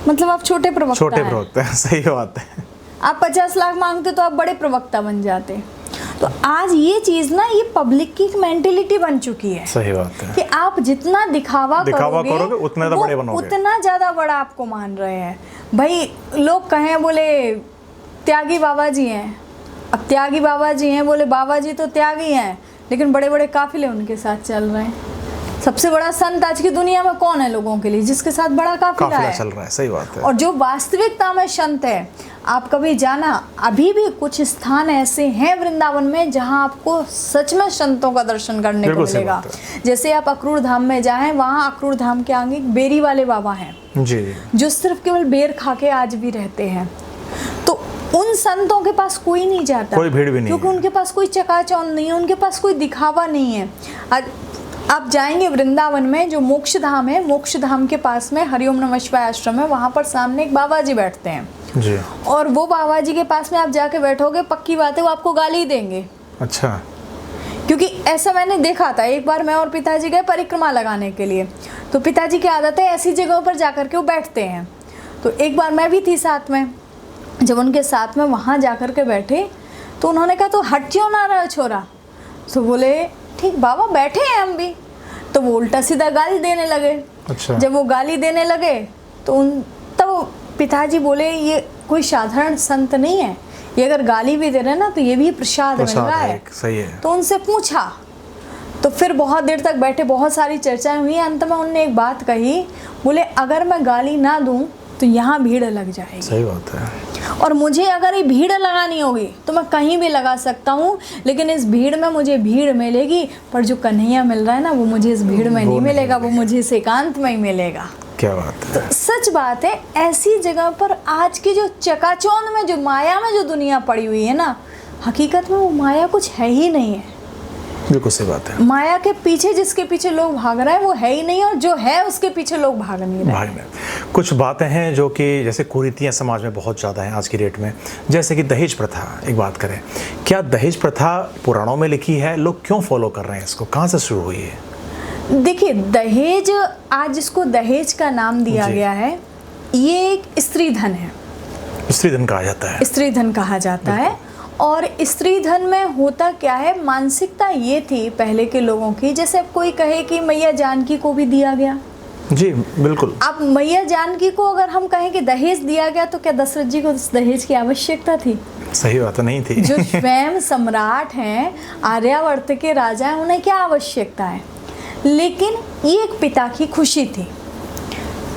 मतलब आप छोटे प्रवक्ता हैं। सही बात है। आप 50 लाख मांगते तो आप बड़े प्रवक्ता बन जाते। तो आज ये चीज़ ना, ये पब्लिक की मेंटेलिटी बन चुकी है। सही बात है कि आप जितना दिखावा करोगे उतना ज़्यादा बड़े बनोगे, उतना ज़्यादा बड़ा आपको मान रहे हैं। भाई लोग कहें बोले त्यागी बाबा जी हैं, अब त्यागी बाबा जी हैं, बोले बाबा जी तो त्यागी हैं लेकिन बड़े बड़े काफिले उनके साथ चल रहे हैं। सबसे बड़ा संत आज की दुनिया में कौन है लोगों के लिए, जिसके साथ बड़ा काफिला है, चल रहा है। सही बात है। और जो वास्तविकता में संत है, आप कभी जाना, अभी भी कुछ स्थान ऐसे हैं वृंदावन में जहां आपको सच में संतों का दर्शन करने को मिलेगा। जैसे आप अक्रूर धाम में जाएं, वहां अक्रूर धाम के आगे एक बेरी वाले बाबा हैं जी, जो सिर्फ केवल बेर खा के आज भी रहते हैं। तो उन संतों के पास कोई नहीं जाता, कोई भीड़ भी नहीं क्योंकि है। उनके पास कोई चकाचौंध नहीं है, उनके पास कोई दिखावा नहीं है। आप जाएंगे वृंदावन में जो मोक्ष धाम है, मोक्ष धाम के पास में हरिओम नमः शिवाय आश्रम है, वहाँ पर सामने एक बाबा जी बैठते हैं जी। और वो बाबा जी के पास में आप जाके बैठोगे, पक्की बात है वो आपको गाली देंगे। अच्छा। क्योंकि ऐसा मैंने देखा था, एक बार मैं और पिताजी गए परिक्रमा लगाने के लिए, तो पिताजी की आदत है ऐसी जगहों पर जाकर के वो बैठते हैं। तो एक बार मैं भी थी साथ में, जब उनके साथ में वहाँ जाकर के बैठे तो उन्होंने कहा तो हट क्यों ना रहा छोरा। तो बोले ठीक बाबा बैठे हैं हम भी। तो वो उल्टा सीधा गाली देने लगे। अच्छा। जब वो गाली देने लगे तो तब पिताजी बोले ये कोई साधारण संत नहीं है, ये अगर गाली भी दे रहे हैं ना तो ये भी प्रसाद मिल रहा है। सही है। तो उनसे पूछा, तो फिर बहुत देर तक बैठे, बहुत सारी चर्चाएं हुई, अंत में उन्होंने एक बात कही, बोले अगर मैं गाली ना दूं तो यहाँ भीड़ लग जाएगी। सही बात है। और मुझे अगर ये भीड़ लगानी होगी तो मैं कहीं भी लगा सकता हूँ, लेकिन इस भीड़ में मुझे भीड़ मिलेगी, पर जो कन्हैया मिल रहा है ना वो मुझे इस भीड़ में नहीं मिलेगा, वो मुझे इस एकांत में ही मिलेगा। क्या बात है। तो सच बात है, ऐसी जगह पर आज की जो चकाचौंध में, जो माया में जो दुनिया पड़ी हुई है ना, हकीकत में वो माया कुछ है ही नहीं है। बिल्कुल सही बात है। माया के पीछे जिसके पीछे लोग भाग रहे हैं वो है ही नहीं, और जो है उसके पीछे लोग भाग नहीं रहे। कुछ बातें हैं जो कि जैसे कुरीतियाँ समाज में बहुत ज़्यादा हैं आज की डेट में, जैसे कि दहेज प्रथा। एक बात करें, क्या दहेज प्रथा पुराणों में लिखी है? लोग क्यों फॉलो कर रहे हैं इसको? कहाँ से शुरू हुई है? देखिए, दहेज, आज जिसको दहेज का नाम दिया गया है, ये एक स्त्री धन है। स्त्री धन कहा जाता है। स्त्री धन कहा जाता है। और स्त्री धन में होता क्या है, मानसिकता ये थी पहले के लोगों की, जैसे कोई कहे कि मैया जानकी को भी दिया गया। जी बिल्कुल। अब मैया जानकी को अगर हम कहें कि दहेज दिया गया, तो क्या दशरथ जी को दहेज की आवश्यकता थी? सही बात नहीं थी। जो स्वयं सम्राट हैं, आर्यावर्त के राजा हैं, उन्हें क्या आवश्यकता है? लेकिन ये एक पिता की खुशी थी,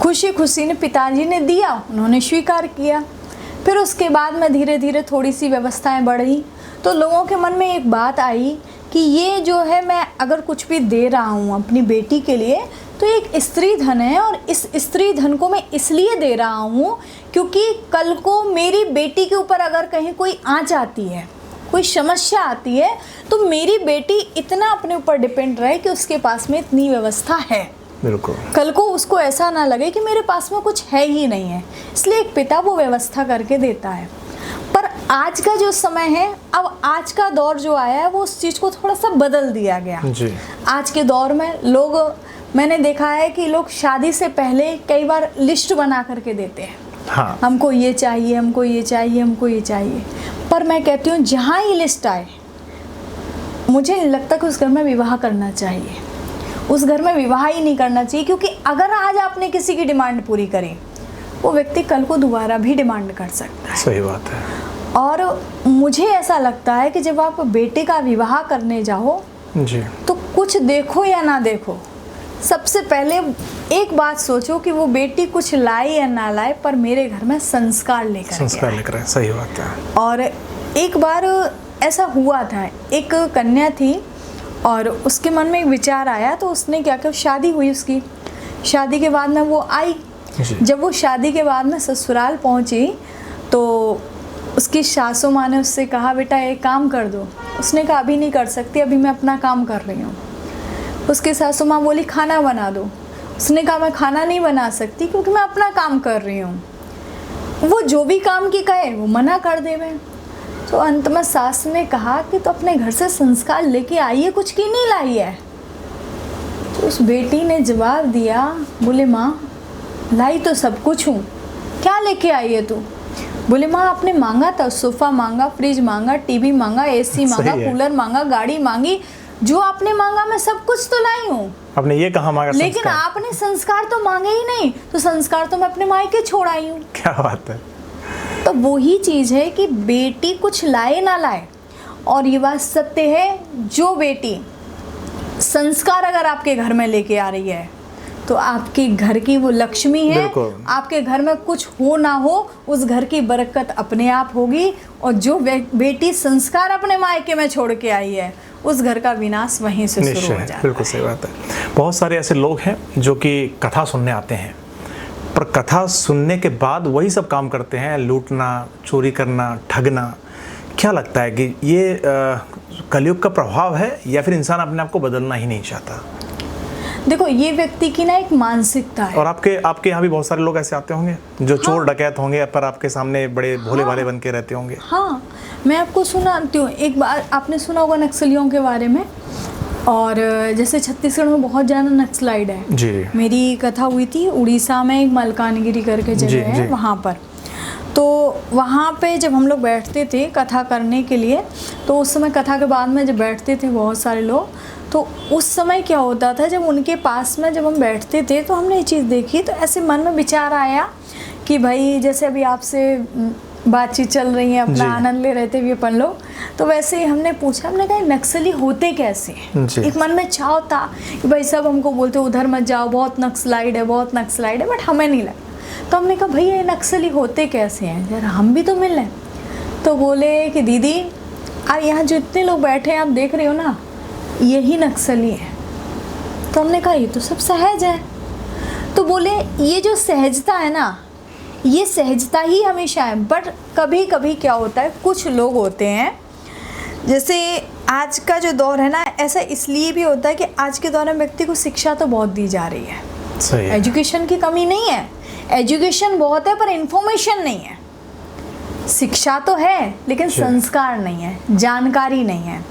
खुशी खुशी ने पिताजी ने दिया, उन्होंने स्वीकार किया। फिर उसके बाद में धीरे धीरे थोड़ी सी व्यवस्थाएं बढ़ी, तो लोगों के मन में एक बात आई कि ये जो है, मैं अगर कुछ भी दे रहा हूँ अपनी बेटी के लिए तो एक स्त्री धन है, और इस स्त्री धन को मैं इसलिए दे रहा हूँ क्योंकि कल को मेरी बेटी के ऊपर अगर कहीं कोई आँच आती है, कोई समस्या आती है, तो मेरी बेटी इतना अपने ऊपर डिपेंड रहे कि उसके पास में इतनी व्यवस्था है। बिल्कुल। कल को उसको ऐसा ना लगे कि मेरे पास में कुछ है ही नहीं है, इसलिए एक पिता वो व्यवस्था करके देता है। पर आज का जो समय है, अब आज का दौर जो आया है वो उस चीज़ को थोड़ा सा बदल दिया गया। जी। आज के दौर में लोग, मैंने देखा है कि लोग शादी से पहले कई बार लिस्ट बना करके देते हैं। हाँ। हमको ये चाहिए, हमको ये चाहिए, हमको ये चाहिए। पर मैं कहती हूँ जहाँ ये लिस्ट आए, मुझे नहीं लगता कि उस घर में विवाह करना चाहिए। उस घर में विवाह ही नहीं करना चाहिए, क्योंकि अगर आज आपने किसी की डिमांड पूरी करी, वो व्यक्ति कल को दोबारा भी डिमांड कर सकता है। सही बात है। और मुझे ऐसा लगता है कि जब आप बेटे का विवाह करने जाओ जी। तो कुछ देखो या ना देखो, सबसे पहले एक बात सोचो कि वो बेटी कुछ लाए या ना लाए, पर मेरे घर में संस्कार लेकर आए। सही बात है। और एक बार ऐसा हुआ था, एक कन्या थी और उसके मन में एक विचार आया, तो उसने क्या किया, शादी हुई उसकी। शादी के बाद में वो आई। जब वो शादी के बाद में ससुराल पहुंची तो उसकी सासू माँ ने उससे कहा, बेटा एक काम कर दो। उसने कहा अभी नहीं कर सकती, अभी मैं अपना काम कर रही हूँ। उसकी सासू माँ बोली खाना बना दो। उसने कहा मैं खाना नहीं बना सकती क्योंकि मैं अपना काम कर रही हूँ। वो जो भी काम की कहे वो मना कर देवे। तो अंत में सास ने कहा कि तो अपने घर से संस्कार लेके आई है, कुछ की नहीं लाई है। तो उस बेटी ने जवाब दिया, बोले माँ लाई तो सब कुछ हूँ, क्या लेके आई है तू? बोले माँ आपने मांगा था, सोफ़ा मांगा, फ्रिज मांगा, टीवी मांगा, एसी मांगा, कूलर मांगा, गाड़ी मांगी, जो आपने मांगा मैं सब कुछ तो लाई हूँ। आपने ये कहा मांगा, लेकिन आपने संस्कार तो मांगे ही नहीं। तो संस्कार तो मैं अपने मायके छोड़ आई हूँ। क्या बात है। तो वही चीज़ है कि बेटी कुछ लाए ना लाए, और ये बात सत्य है, जो बेटी संस्कार अगर आपके घर में लेके आ रही है तो आपके घर की वो लक्ष्मी है। आपके घर में कुछ हो ना हो, उस घर की बरकत अपने आप होगी। और जो बेटी संस्कार अपने मायके में छोड़ के आई है, उस घर का विनाश वहीं से शुरू हो जाता है। बिल्कुल सही बात है। बहुत सारे ऐसे लोग हैं जो कि कथा सुनने आते हैं, पर कथा सुनने के बाद वही सब काम करते हैं, लूटना, चोरी करना, ठगना। क्या लगता है कि ये कलयुग का प्रभाव है या फिर इंसान अपने आप को बदलना ही नहीं चाहता? देखो, ये व्यक्ति की ना एक मानसिकता है। और आपके यहाँ भी बहुत सारे लोग ऐसे आते होंगे जो चोर डकैत होंगे, पर आपके सामने बड़े भोले भाले बन के रहते होंगे। हाँ, मैं आपको सुनाती हूँ। एक बार आपने सुना होगा नक्सलियों के बारे में, और जैसे छत्तीसगढ़ में बहुत ज़्यादा नक्सलाइड है। जी। मेरी कथा हुई थी उड़ीसा में, एक मलकानगिरी करके जगह है वहाँ पर। तो वहाँ पे जब हम लोग बैठते थे कथा करने के लिए, तो उस समय कथा के बाद में जब बैठते थे बहुत सारे लोग, तो उस समय क्या होता था, जब उनके पास में जब हम बैठते थे तो हमने ये चीज़ देखी, तो ऐसे मन में विचार आया कि भाई जैसे अभी आपसे बातचीत चल रही है, अपना आनंद ले रहे थे भी अपन लोग, तो वैसे ही हमने पूछा, हमने कहा नक्सली होते कैसे हैं? एक मन में चाव था कि भाई सब हमको बोलते उधर मत जाओ, बहुत नक्सलाइड है, बहुत नक्सलाइड है, बट हमें नहीं लगा। तो हमने कहा भैया ये नक्सली होते कैसे हैं, जरा हम भी तो मिल लें। तो बोले कि दीदी और यहाँ जितने लोग बैठे हैं आप देख रहे हो ना, यही नक्सली है। तो हमने कहा ये तो सब सहज है। तो बोले ये जो सहजता है ना, ये सहजता ही हमेशा है, बट कभी कभी क्या होता है, कुछ लोग होते हैं, जैसे आज का जो दौर है ना, ऐसा इसलिए भी होता है कि आज के दौर में व्यक्ति को शिक्षा तो बहुत दी जा रही है। सही है। एजुकेशन की कमी नहीं है, एजुकेशन बहुत है पर इन्फॉर्मेशन नहीं है। शिक्षा तो है लेकिन संस्कार नहीं है, जानकारी नहीं है।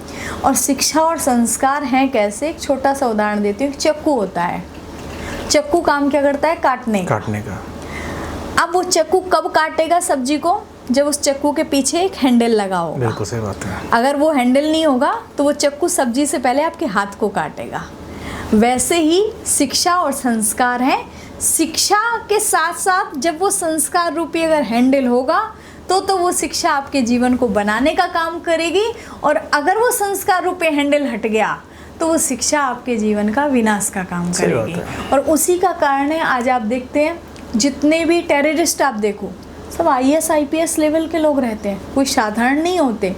और शिक्षा और संस्कार हैं कैसे, एक छोटा सा उदाहरण देती हूँ। चक्कू होता है, चक्कू काम क्या करता है, काटने का। अब वो चक्कू कब काटेगा सब्जी को, जब उस चक्कू के पीछे एक हैंडल लगा होगा। बिल्कुल सही बात है। अगर वो हैंडल नहीं होगा तो वो चक्कू सब्जी से पहले आपके हाथ को काटेगा। वैसे ही शिक्षा और संस्कार हैं। शिक्षा के साथ साथ जब वो संस्कार रूपी अगर हैंडल होगा तो वो शिक्षा आपके जीवन को बनाने का काम करेगी, और अगर वो संस्कार रूपी हैंडल हट गया तो वो शिक्षा आपके जीवन का विनाश का काम करेगी। और उसी का कारण है आज आप देखते हैं जितने भी टेररिस्ट आप देखो, सब IAS IPS लेवल के लोग रहते हैं, कोई साधारण नहीं होते।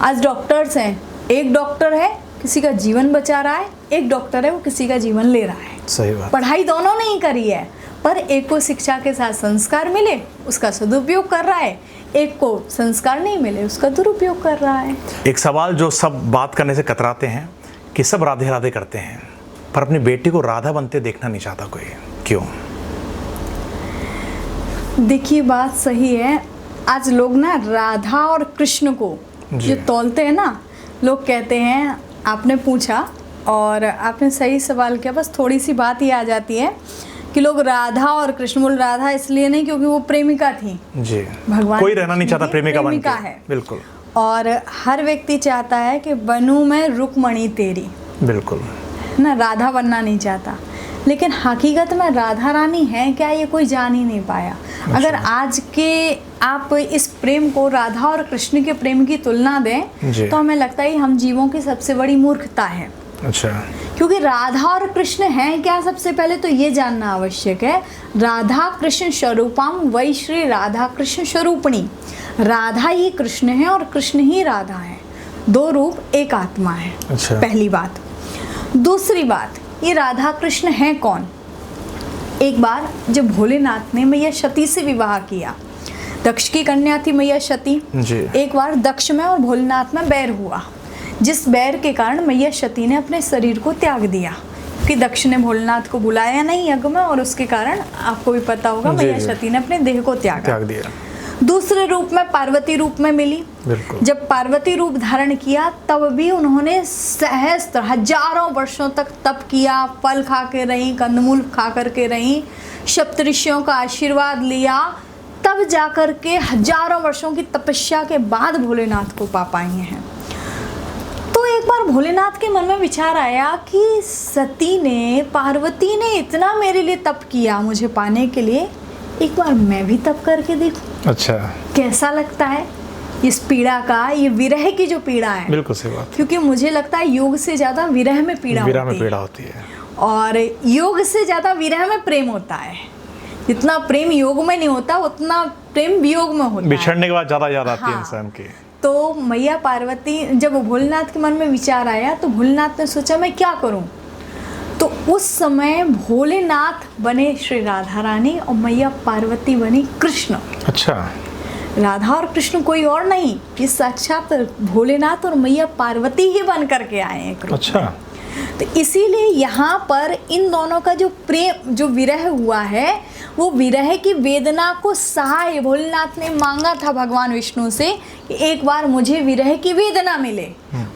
आज डॉक्टर्स हैं, एक डॉक्टर है किसी का जीवन बचा रहा है, एक डॉक्टर है वो किसी का जीवन ले रहा है। सही बात। पढ़ाई दोनों ने ही करी है, पर एक को शिक्षा के साथ संस्कार मिले उसका सदुपयोग कर रहा है, एक को संस्कार नहीं मिले उसका दुरुपयोग कर रहा है। एक सवाल जो सब बात करने से कतराते हैं कि सब राधे राधे करते हैं, पर अपनी बेटी को राधा बनते देखना नहीं चाहता कोई, क्यों? देखिए बात सही है, आज लोग ना राधा और कृष्ण को जी। जो तौलते हैं ना, लोग कहते हैं, आपने पूछा और आपने सही सवाल किया, बस थोड़ी सी बात ही आ जाती है कि लोग राधा और कृष्ण, बोल राधा इसलिए नहीं क्योंकि वो प्रेमिका थी जी, भगवान कोई रहना नहीं कृष्ण चाहता की प्रेमिका बन प्रेमिका के। है। बिल्कुल और हर व्यक्ति चाहता है कि बनूं मैं रुक्मणी तेरी, बिल्कुल। ना राधा बनना नहीं चाहता। लेकिन हकीकत में राधा रानी है क्या, ये कोई जान ही नहीं पाया। अगर आज के आप इस प्रेम को राधा और कृष्ण के प्रेम की तुलना दें जी। तो हमें लगता है हम जीवों की सबसे बड़ी मूर्खता है। अच्छा, क्योंकि राधा और कृष्ण हैं क्या, सबसे पहले तो ये जानना आवश्यक है। राधा कृष्ण स्वरूपम वै श्री राधा कृष्ण स्वरूपिणी, राधा ही कृष्ण है और कृष्ण ही राधा है, दो रूप एक आत्मा है। अच्छा। पहली बात। दूसरी बात, ये राधा कृष्ण हैं कौन। एक बार जब भोलेनाथ ने मैया सती से विवाह किया, दक्ष की कन्या थी मैया सती जी। एक बार दक्ष में और भोलेनाथ में बैर हुआ, जिस बैर के कारण मैया सती ने अपने शरीर को त्याग दिया कि दक्ष ने भोलेनाथ को बुलाया नहीं यज्ञ में, और उसके कारण आपको भी पता होगा जी, मैया जी। सती ने अपने देह को त्याग दिया। दूसरे रूप में पार्वती रूप में मिली। बिल्कुल। जब पार्वती रूप धारण किया तब भी उन्होंने सहस्त्र हजारों वर्षों तक तप किया, फल खा के रही, कंदमूल खा करके रही, सप्तऋषियों का आशीर्वाद लिया, तब जाकर के हजारों वर्षों की तपस्या के बाद भोलेनाथ को पा पाई हैं। तो एक बार भोलेनाथ के मन में विचार आया कि सती ने, पार्वती ने इतना मेरे लिए तप किया मुझे पाने के लिए, एक बार मैं भी तप करके देखूं अच्छा, कैसा लगता है। इस पीड़ा का, ये विरह की जो पीड़ा है, बिल्कुल सही बात। क्योंकि मुझे लगता है योग से ज्यादा विरह में पीड़ा विरह होती में पीड़ा होती है, और योग से ज्यादा विरह में प्रेम होता है। जितना प्रेम योग में नहीं होता उतना प्रेम वियोग में होता है। बिछड़ने के बाद ज्यादा याद आती है हाँ। इंसान की। तो मैया पार्वती, जब भोलेनाथ के मन में विचार आया तो भोलेनाथ ने सोचा मैं क्या करूं। तो उस समय भोलेनाथ बने श्री राधा रानी और मैया पार्वती बनी कृष्ण। अच्छा, राधा और कृष्ण कोई और नहीं, ये साक्षात भोलेनाथ और मैया पार्वती ही बन करके आए हैं कृष्ण। अच्छा। तो इसीलिए यहाँ पर इन दोनों का जो प्रेम, जो विरह हुआ है, वो विरह की वेदना को सहाय भोलेनाथ ने मांगा था भगवान विष्णु से कि एक बार मुझे विरह की वेदना मिले।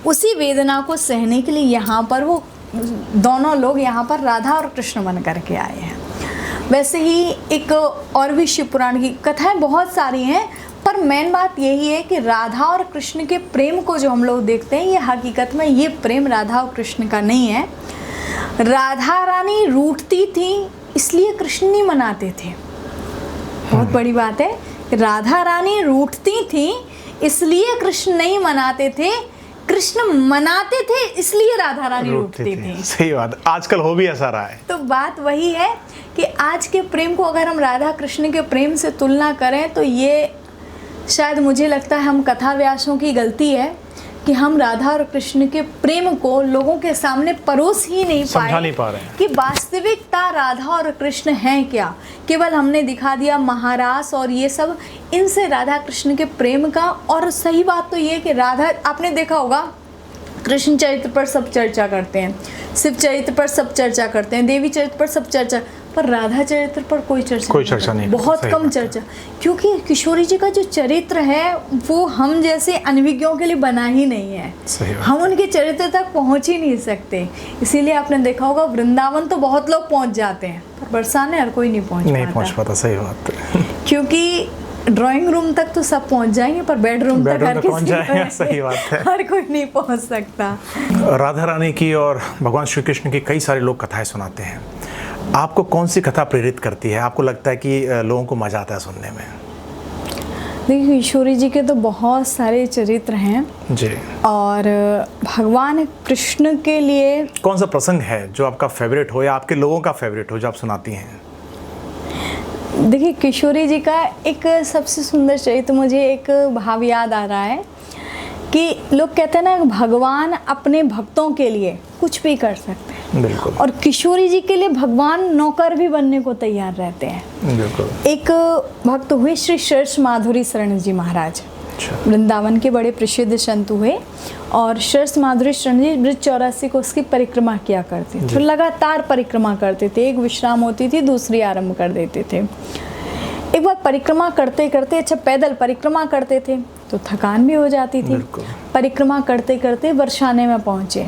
उसी वेदना को सहने के लिए यहाँ पर वो दोनों लोग यहाँ पर राधा और कृष्ण बन करके आए हैं। वैसे ही एक और भी शिव पुराण की कथाएं बहुत सारी हैं, पर मेन बात यही है कि राधा और कृष्ण के प्रेम को जो हम लोग देखते हैं, ये हकीकत में ये प्रेम राधा और कृष्ण का नहीं है। राधा रानी रूठती थी इसलिए कृष्ण नहीं मनाते थे। बहुत बड़ी बात है, राधा रानी रूठती थी इसलिए कृष्ण नहीं मनाते थे, कृष्ण मनाते थे इसलिए राधा रानी रूठती थी। सही बात, आजकल हो भी ऐसा रहा है। तो बात वही है कि आज के प्रेम को अगर हम राधा कृष्ण के प्रेम से तुलना करें तो ये शायद मुझे लगता है हम कथा व्यासों की गलती है कि हम राधा और कृष्ण के प्रेम को लोगों के सामने परोस ही नहीं समझा पाए नहीं पा रहे हैं कि वास्तविकता राधा और कृष्ण हैं क्या। केवल हमने दिखा दिया महारास और ये सब, इनसे राधा कृष्ण के प्रेम का। और सही बात तो ये कि राधा, आपने देखा होगा कृष्ण चरित्र पर सब चर्चा करते हैं, शिव चरित्र पर सब चर्चा करते हैं, देवी चरित्र पर सब चर्चा, पर राधा चरित्र पर कोई चर्चा नहीं, बहुत कम चर्चा। क्योंकि किशोरी जी का जो चरित्र है वो हम जैसे अनभिज्ञों के लिए बना ही नहीं है, हम उनके चरित्र तक पहुंच ही नहीं सकते। इसीलिए आपने देखा होगा वृंदावन तो बहुत लोग पहुंच जाते हैं, पर बरसाने हर कोई नहीं पहुंच पाता। सही बात है। क्योंकि ड्राइंग रूम तक तो सब पहुंच जाएंगे, पर बेडरूम तक हर किसी सही बात है, हर कोई नहीं पहुंच सकता। राधा रानी की और भगवान श्री कृष्ण की कई सारे लोग कथाएं सुनाते हैं। आपको कौन सी कथा प्रेरित करती है? आपको लगता है कि लोगों को मजा आता है सुनने में? देखिए, किशोरी जी के तो बहुत सारे चरित्र हैं जी, और भगवान कृष्ण के लिए कौन सा प्रसंग है जो आपका फेवरेट हो या आपके लोगों का फेवरेट हो जो आप सुनाती हैं? देखिए, किशोरी जी का एक सबसे सुंदर चरित्र, मुझे एक भाव याद आ रहा है कि लोग कहते हैं ना, भगवान अपने भक्तों के लिए कुछ भी कर सकते हैं। बिल्कुल। और किशोरी जी के लिए भगवान नौकर भी बनने को तैयार रहते हैं। बिल्कुल। एक भक्त हुए श्री श्रेष्ठ माधुरी शरण जी महाराज, वृंदावन के बड़े प्रसिद्ध संत हुए, और श्रेष्ठ माधुरी शरण जी ब्रज 84 को उसकी परिक्रमा किया करते थे। लगातार परिक्रमा करते थे, एक विश्राम होती थी, दूसरी आरंभ कर देते थे। एक बार परिक्रमा करते करते, अच्छा पैदल परिक्रमा करते थे तो थकान भी हो जाती थी। बिल्कुल। परिक्रमा करते करते बरसाने में पहुँचे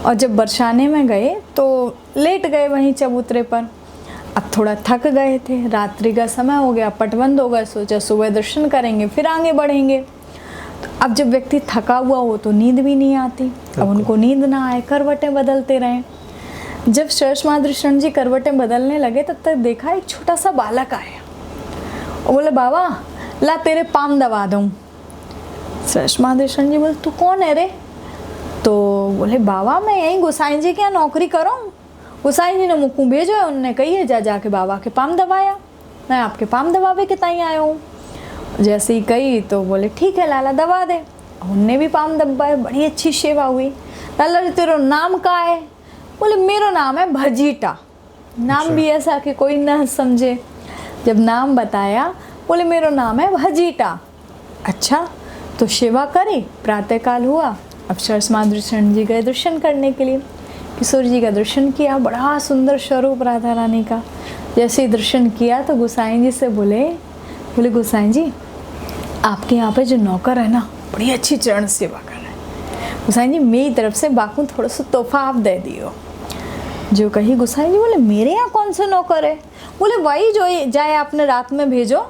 और जब बरसाने में गए तो लेट गए वहीं चबूतरे पर। अब थोड़ा थक गए थे, रात्रि का समय हो गया, पट बंद हो गए, सोचा सुबह दर्शन करेंगे फिर आगे बढ़ेंगे। तो अब जब व्यक्ति थका हुआ हो तो नींद भी नहीं आती, अब उनको नींद ना आए, करवटें बदलते रहें। जब सहर्ष माधुरीशरण जी करवटें बदलने लगे तब तक देखा एक छोटा सा बालक आया और बोले बाबा ला तेरे पाम दबा दूँ। सहर्ष माधुरीशरण जी बोले तू कौन है रे? तो बोले बाबा मैं यहीं गोसाई जी के यहाँ नौकरी करूँ, गोसाई जी ने मुझको भेजो है, उनने कही है जा जाके बाबा के पाम दबाया, मैं आपके पाम दबावे के ताई आया हूँ। जैसे ही कही तो बोले ठीक है लाला दबा दे। उनने भी पाम दबाए, बड़ी अच्छी सेवा हुई। लाला जी तेरा नाम का है? बोले मेरा नाम है भजीटा। नाम भी ऐसा कि कोई ना समझे। जब नाम बताया बोले मेरा नाम है भजीटा। अच्छा तो सेवा करी, प्रातःकाल हुआ, अब सहर्ष माधुरीशरण जी गए दर्शन करने के लिए। किशोर जी का दर्शन किया, बड़ा सुंदर स्वरूप राधा रानी का। जैसे ही दर्शन किया तो गोसाई जी से बोले गोसाई जी आपके यहाँ पे जो नौकर है ना बड़ी अच्छी चरण सेवा कर रहे हैं, गोसाई जी मेरी तरफ से बाकू थोड़ा सा तोहफा आप दे दियो। जो कही गोसाई जी बोले मेरे यहाँ कौन सा नौकर है? बोले वही जो जाए आपने रात में भेजो।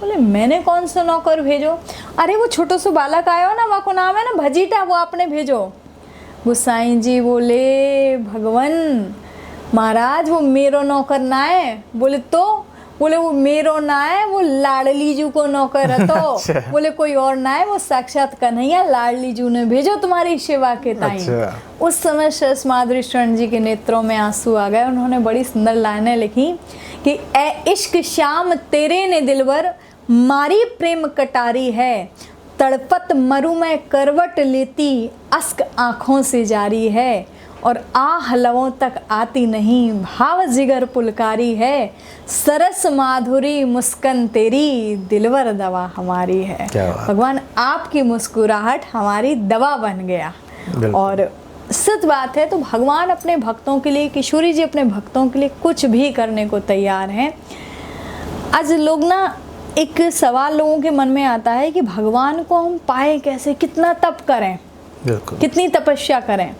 बोले मैंने कौन सा नौकर भेजो? अरे वो छोटो सो बालक आयो ना, वहाँ को नाम है ना भजीटा, वो आपने भेजो। गोसाई जी बोले भगवान महाराज वो मेरो नौकर ना है। बोले तो? बोले वो मेरो ना है, वो लाडली जू को नौकर है। तो अच्छा। बोले कोई और ना है, वो साक्षात कन्हैया लाडली जू ने भेजो तुम्हारी सेवा के ताई। अच्छा। उस समय सहर्ष माधुरीशरण जी के नेत्रों में आंसू आ गए। उन्होंने बड़ी सुंदर लाइनें लिखी कि ए इश्क श्याम तेरे ने दिलवर मारी प्रेम कटारी है, तड़पत मरु में करवट लेती अश्क आँखों से जारी है, और आह लवों तक आती नहीं भाव जिगर पुलकारी है, सरस माधुरी मुस्कान तेरी दिलवर दवा हमारी है। क्या बात। भगवान आपकी मुस्कुराहट हमारी दवा बन गया। बिल्कुल। और सच बात है, तो भगवान अपने भक्तों के लिए, किशोरी जी अपने भक्तों के लिए कुछ भी करने को तैयार हैं। आज लोग ना, एक सवाल लोगों के मन में आता है कि भगवान को हम पाए कैसे, कितना तप करें, बिल्कुल। कितनी तपस्या करें।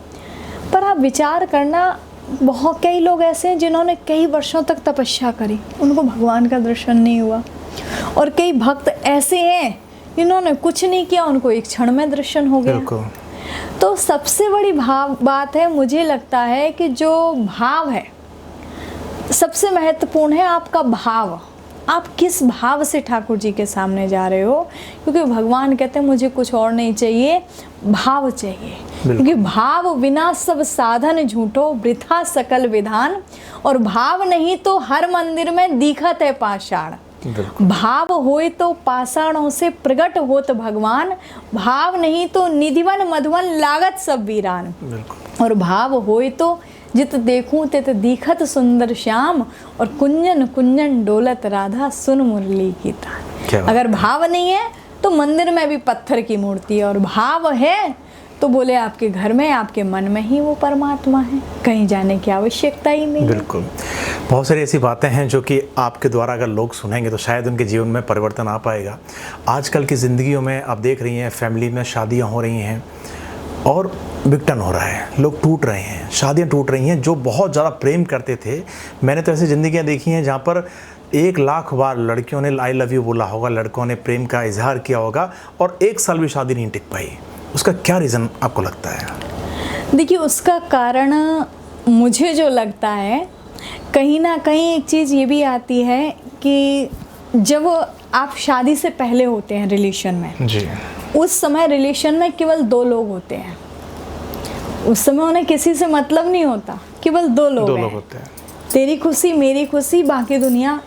पर आप विचार करना, बहुत कई लोग ऐसे हैं जिन्होंने कई वर्षों तक तपस्या करी, उनको भगवान का दर्शन नहीं हुआ। और कई भक्त ऐसे हैं जिन्होंने कुछ नहीं किया, उनको एक क्षण में दर्शन हो गया। बिल्कुल। तो सबसे बड़ी बात है, मुझे लगता है कि जो भाव है सबसे महत्वपूर्ण है। आपका भाव, आप किस भाव से ठाकुर जी के सामने जा रहे हो, क्योंकि भगवान कहते हैं मुझे कुछ और नहीं चाहिए, भाव चाहिए। क्योंकि भाव बिना सब साधन झूठो, वृथा सकल विधान, और भाव नहीं तो हर मंदिर में दिखत है पाषाण। भाव होए तो पाषाणों से प्रकट होत भगवान, भाव नहीं तो निधिवन मधुवन लागत सब वीरान। और भाव होए तो जित देखूं तित दिखत सुंदर श्याम, और कुंजन कुंजन डोलत राधा सुन मुरली की तान। अगर भाव नहीं है तो मंदिर में भी पत्थर की मूर्ति है, और भाव है तो बोले आपके घर में, आपके मन में ही वो परमात्मा है, कहीं जाने की आवश्यकता ही नहीं। बिल्कुल। बहुत सारी ऐसी बातें हैं जो कि आपके द्वारा अगर लोग सुनेंगे तो शायद उनके जीवन में परिवर्तन आ पाएगा। आजकल की ज़िंदगियों में आप देख रही हैं, फैमिली में शादियां हो रही हैं और विघटन हो रहा है, लोग टूट रहे हैं, शादियां टूट रही हैं। जो बहुत ज़्यादा प्रेम करते थे, मैंने तो ऐसी ज़िंदगियां देखी हैं जहाँ पर 1,00,000 बार लड़कियों ने आई लव यू बोला होगा, लड़कों ने प्रेम का इजहार किया होगा, और 1 साल भी शादी नहीं टिक पाई। उसका क्या रीज़न आपको लगता है? देखिए, उसका कारण मुझे जो लगता है, कहीं ना कहीं एक चीज़ ये भी आती है कि जब आप शादी से पहले होते हैं रिलेशन में जी, उस समय रिलेशन में केवल 2 लोग होते हैं। उस समय उन्हें किसी से मतलब नहीं होता, केवल 2 लोग होते हैं। तेरी खुशी मेरी खुशी, बाकी दुनिया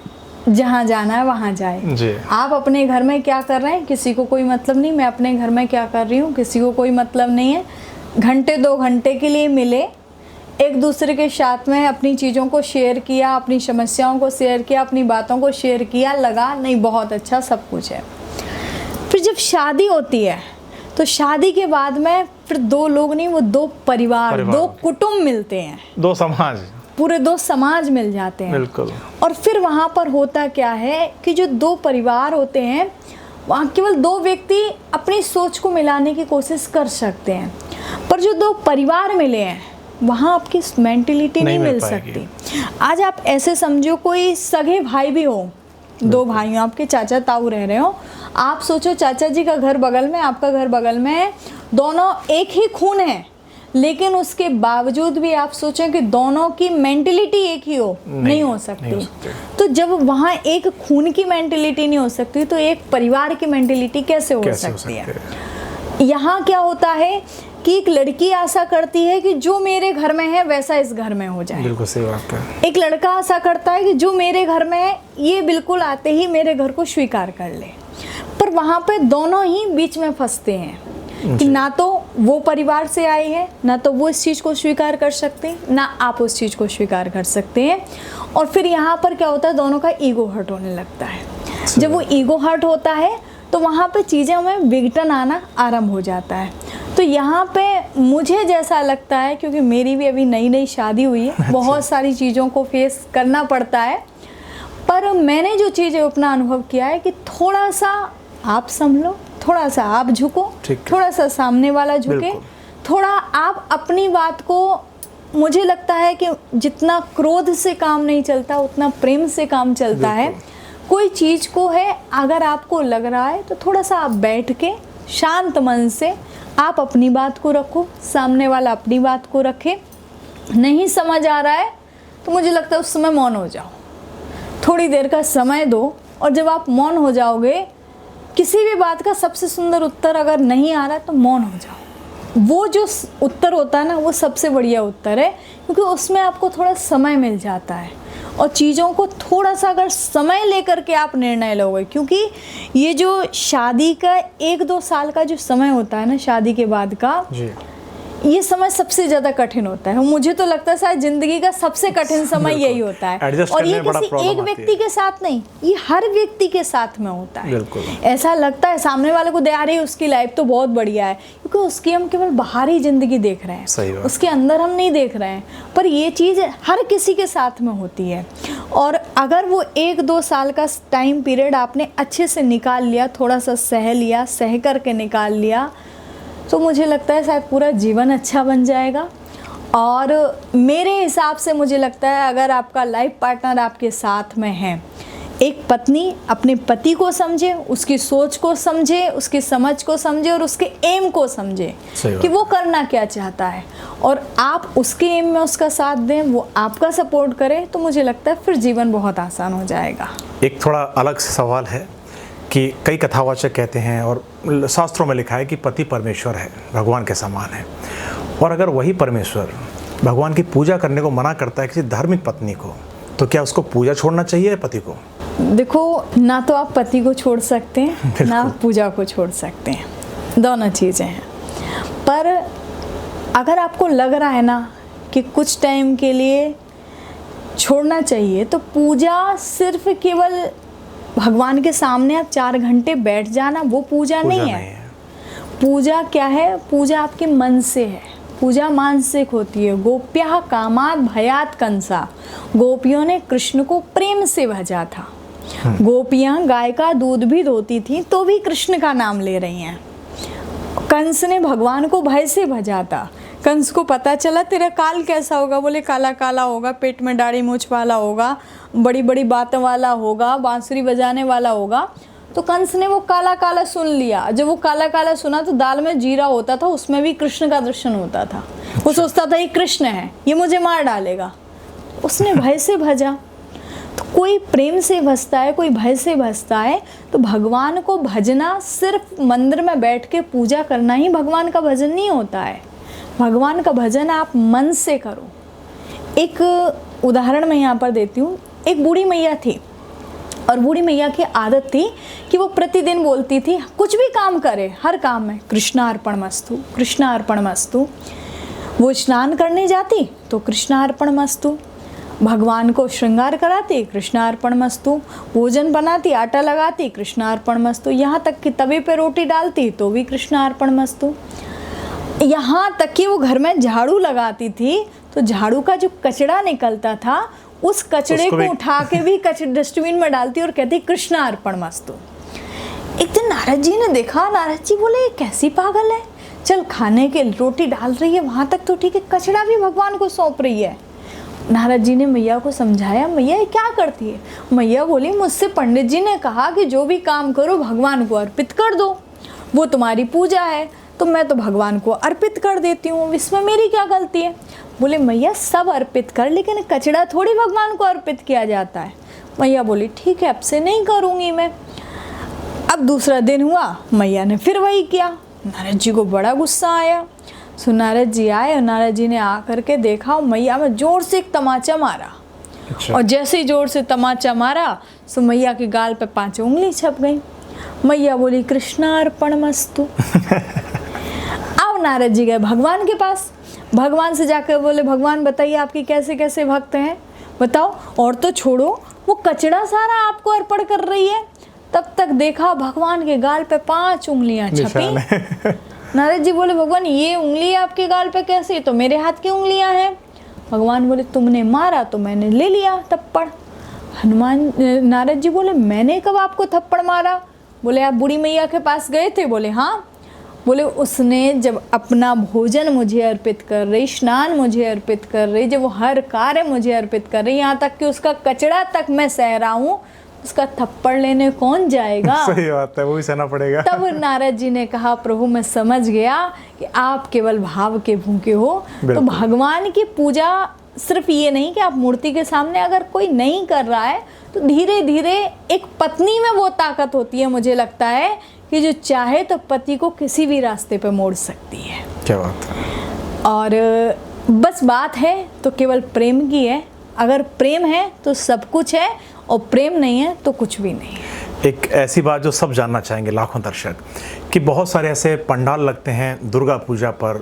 जहाँ जाना है वहाँ जाए जी। आप अपने घर में क्या कर रहे हैं किसी को कोई मतलब नहीं, मैं अपने घर में क्या कर रही हूँ किसी को कोई मतलब नहीं है। घंटे 2 घंटे के लिए मिले, एक दूसरे के साथ में अपनी चीज़ों को शेयर किया, अपनी समस्याओं को शेयर किया, अपनी बातों को शेयर किया, लगा नहीं बहुत अच्छा सब कुछ है। फिर जब शादी होती है तो शादी के बाद में फिर 2 लोग नहीं, वो 2 परिवार 2 कुटुंब मिलते हैं, 2 समाज। पूरे दो समाज मिल जाते हैं। बिल्कुल। और फिर वहाँ पर होता क्या है कि जो दो परिवार होते हैं वहाँ केवल दो व्यक्ति अपनी सोच को मिलाने की कोशिश कर सकते हैं, पर जो दो परिवार मिले हैं वहाँ आपकी मेंटेलिटी नहीं मिल सकती। आज आप ऐसे समझो कोई सगे भाई भी हो, दो भाई हो, आपके चाचा ताऊ रह रहे हो, आप सोचो चाचा जी का घर बगल में, आपका घर बगल में है, दोनों एक ही खून है, लेकिन उसके बावजूद भी आप सोचें कि दोनों की मेंटेलिटी एक ही हो, नहीं हो सकती। तो जब वहाँ एक खून की मेंटेलिटी नहीं हो सकती तो एक परिवार की मेंटेलिटी कैसे हो सकती है? यहाँ क्या होता है कि एक लड़की आशा करती है कि जो मेरे घर में है वैसा इस घर में हो जाए। बिल्कुल सही बात है। एक लड़का आशा करता है कि जो मेरे घर में है ये बिल्कुल आते ही मेरे घर को स्वीकार कर ले, पर वहाँ पे दोनों ही बीच में फंसते हैं कि ना तो वो परिवार से आए हैं, ना तो वो इस चीज़ को स्वीकार कर सकते हैं, ना आप उस चीज़ को स्वीकार कर सकते हैं। और फिर यहाँ पर क्या होता है, दोनों का ईगो हर्ट होने लगता है। जब वो ईगो हर्ट होता है तो वहाँ पे चीज़ें में विघटन आना आरंभ हो जाता है। तो यहाँ पे मुझे जैसा लगता है, क्योंकि मेरी भी अभी नई नई शादी हुई है, बहुत सारी चीज़ों को फेस करना पड़ता है, पर मैंने जो चीज़ें अपना अनुभव किया है कि थोड़ा सा आप संभलो, थोड़ा सा आप झुको, थोड़ा सा सामने वाला झुके, थोड़ा आप अपनी बात को, मुझे लगता है कि जितना क्रोध से काम नहीं चलता उतना प्रेम से काम चलता है। कोई चीज़ को है अगर आपको लग रहा है तो थोड़ा सा आप बैठ के शांत मन से आप अपनी बात को रखो, सामने वाला अपनी बात को रखे। नहीं समझ आ रहा है तो मुझे लगता है उस समय मौन हो जाओ, थोड़ी देर का समय दो, और जब आप मौन हो जाओगे, किसी भी बात का सबसे सुंदर उत्तर अगर नहीं आ रहा तो मौन हो जाओ। वो जो उत्तर होता है ना, वो सबसे बढ़िया उत्तर है, क्योंकि उसमें आपको थोड़ा समय मिल जाता है और चीज़ों को थोड़ा सा अगर समय लेकर के आप निर्णय लोगे, क्योंकि ये जो शादी का 1-2 साल का जो समय होता है ना, शादी के बाद का जी, ये समय सबसे ज़्यादा कठिन होता है। मुझे तो लगता है शायद ज़िंदगी का सबसे कठिन समय यही होता है। और ये किसी एक व्यक्ति के साथ नहीं, ये हर व्यक्ति के साथ में होता है। ऐसा लगता है सामने वाले को दे आ रही उसकी लाइफ तो बहुत बढ़िया है, क्योंकि उसकी हम केवल बाहरी ज़िंदगी देख रहे हैं, उसके अंदर हम नहीं देख रहे हैं। पर ये चीज़ हर किसी के साथ में होती है। और अगर वो 1-2 साल का टाइम पीरियड आपने अच्छे से निकाल लिया, थोड़ा सा सह लिया, सह करके निकाल लिया, तो मुझे लगता है शायद पूरा जीवन अच्छा बन जाएगा। और मेरे हिसाब से मुझे लगता है अगर आपका लाइफ पार्टनर आपके साथ में है, एक पत्नी अपने पति को समझे, उसकी सोच को समझे, उसकी समझ को समझे और उसके एम को समझे कि वो करना क्या चाहता है, और आप उसके एम में उसका साथ दें, वो आपका सपोर्ट करे, तो मुझे लगता है फिर जीवन बहुत आसान हो जाएगा। एक थोड़ा अलग सवाल है कि कई कथावाचक कहते हैं और शास्त्रों में लिखा है कि पति परमेश्वर है, भगवान के समान है, और अगर वही परमेश्वर भगवान की पूजा करने को मना करता है किसी धार्मिक पत्नी को, तो क्या उसको पूजा छोड़ना चाहिए पति को? देखो, ना तो आप पति को छोड़ सकते हैं, ना आप पूजा को छोड़ सकते हैं, दोनों चीज़ें हैं। पर अगर आपको लग रहा है ना कि कुछ टाइम के लिए छोड़ना चाहिए, तो पूजा सिर्फ केवल भगवान के सामने आप 4 घंटे बैठ जाना, वो पूजा नहीं है। पूजा क्या है? पूजा आपके मन से है, पूजा मानसिक होती है। गोप्यः कामात् भयात् कंसा, गोपियों ने कृष्ण को प्रेम से भजा था। गोपियाँ गाय का दूध भी धोती थी तो भी कृष्ण का नाम ले रही हैं। कंस ने भगवान को भय से भजा था। कंस को पता चला तेरा काल कैसा होगा, बोले काला काला होगा, पेट में दाढ़ी मूछ वाला होगा, बड़ी बड़ी बातों वाला होगा, बांसुरी बजाने वाला होगा। तो कंस ने वो काला काला सुन लिया। जब वो काला काला सुना तो दाल में जीरा होता था, उसमें भी कृष्ण का दर्शन होता था। वो सोचता था ये कृष्ण है, ये मुझे मार डालेगा, उसने भय से भजा। तो कोई प्रेम से भजता है, कोई भय से भजता है। तो भगवान को भजना सिर्फ मंदिर में बैठ के पूजा करना ही भगवान का भजन नहीं होता है। भगवान का भजन आप मन से करो। एक उदाहरण मैं यहाँ पर देती हूँ। एक बूढ़ी मैया थी, और बूढ़ी मैया की आदत थी कि वो प्रतिदिन बोलती थी, कुछ भी काम करे, हर काम में कृष्णार्पणमस्तु, कृष्णार्पणमस्तु। वो स्नान करने जाती तो कृष्णार्पणमस्तु, भगवान को श्रृंगार कराती कृष्णार्पणमस्तु, भोजन बनाती, आटा लगाती कृष्णार्पणमस्तु, यहाँ तक कि तवे पे रोटी डालती तो भी कृष्णार्पणमस्तु। यहाँ तक कि वो घर में झाड़ू लगाती थी तो झाड़ू का जो कचरा निकलता था उस कचरे को उठा के भी डस्टबिन में डालती और कहती कृष्णा अर्पण मस्तु। एक दिन नारद जी ने देखा, नारद जी बोले ये कैसी पागल है, चल खाने के रोटी डाल रही है वहां तक तो ठीक है, कचरा भी भगवान को सौंप रही है। नारद जी ने मैया को समझाया, मैया ये क्या करती है। मैया बोली मुझसे पंडित जी ने कहा कि जो भी काम करो भगवान को अर्पित कर दो, वो तुम्हारी पूजा है तो मैं तो भगवान को अर्पित कर देती हूँ, इसमें मेरी क्या गलती है। बोले मैया सब अर्पित कर, लेकिन कचरा थोड़ी भगवान को अर्पित किया जाता है। मैया बोली ठीक है अब से नहीं करूँगी मैं। अब दूसरा दिन हुआ, मैया ने फिर वही किया। नारद जी को बड़ा गुस्सा आया। सो नारद जी आए और नारद जी ने आकर के देखा और मैया में जोर से एक तमाचा मारा। अच्छा। और जैसे ही जोर से तमाचा मारा सो मैया के गाल पे 5 उंगली छप गई। मैया बोली कृष्णा अर्पण मस्तु। अब नारद जी गए भगवान के पास, भगवान से जाकर बोले भगवान बताइए आपके कैसे कैसे भक्त हैं, बताओ। और तो छोड़ो वो कचरा सारा आपको अर्पण कर रही है। तब तक देखा भगवान के गाल पे 5 उंगलियां छपी। नारद जी बोले भगवान ये उंगली आपके गाल पे कैसे, तो मेरे हाथ की उंगलियां हैं। भगवान बोले तुमने मारा तो मैंने ले लिया थप्पड़। नारद जी बोले मैंने कब आपको थप्पड़ मारा। बोले आप बूढ़ी मैया के पास गए थे। बोले हाँ। बोले उसने जब अपना भोजन मुझे अर्पित कर रही, स्नान मुझे अर्पित कर रही, जब वो हर कार्य मुझे अर्पित कर रही, यहाँ तक कि उसका कचरा तक मैं सह रहा हूँ, उसका थप्पड़ लेने कौन जाएगा। सही बात है, वो भी सहना पड़ेगा। तब नारद जी ने कहा प्रभु मैं समझ गया कि आप केवल भाव के भूखे हो। तो भगवान की पूजा सिर्फ ये नहीं कि आप मूर्ति के सामने अगर कोई नहीं कर रहा है तो धीरे धीरे एक पत्नी में वो ताकत होती है, मुझे लगता है कि जो चाहे तो पति को किसी भी रास्ते पे मोड़ सकती है। क्या बात है। और बस बात है तो केवल प्रेम की है। अगर प्रेम है तो सब कुछ है और प्रेम नहीं है तो कुछ भी नहीं है। एक ऐसी बात जो सब जानना चाहेंगे लाखों दर्शक, कि बहुत सारे ऐसे पंडाल लगते हैं दुर्गा पूजा पर,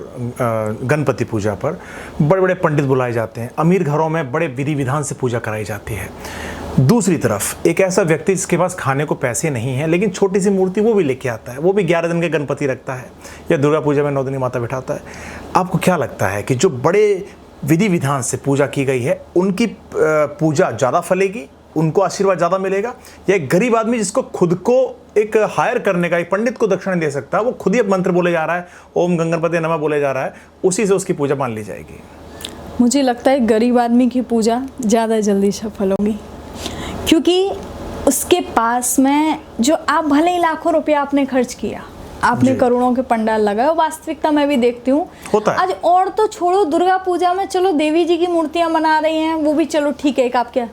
गणपति पूजा पर, बड़े बड़े पंडित बुलाए जाते हैं, अमीर घरों में बड़े विधि विधान से पूजा कराई जाती है। दूसरी तरफ एक ऐसा व्यक्ति जिसके पास खाने को पैसे नहीं है लेकिन छोटी सी मूर्ति वो भी लेके आता है, वो भी 11 दिन के गणपति रखता है या दुर्गा पूजा में 9 दिन की माता बिठाता है। आपको क्या लगता है कि जो बड़े विधि विधान से पूजा की गई है उनकी पूजा ज़्यादा फलेगी, उनको आशीर्वाद ज़्यादा मिलेगा, या एक गरीब आदमी जिसको खुद को एक हायर करने का, एक पंडित को दक्षिणा दे सकता है, वो खुद ही मंत्र बोले जा रहा है, ओम गंगणपति नमः बोले जा रहा है, उसी से उसकी पूजा मान ली जाएगी? मुझे लगता है गरीब आदमी की पूजा ज़्यादा जल्दी सफल होगी, क्योंकि उसके पास में जो आप भले ही लाखों रुपया आपने खर्च किया, आपने करोड़ों के पंडाल लगाए, वास्तविकता मैं भी देखती हूँ आज। और तो छोड़ो दुर्गा पूजा में चलो देवी जी की मूर्तियाँ बना रही हैं, वो भी चलो ठीक है। एक आप क्या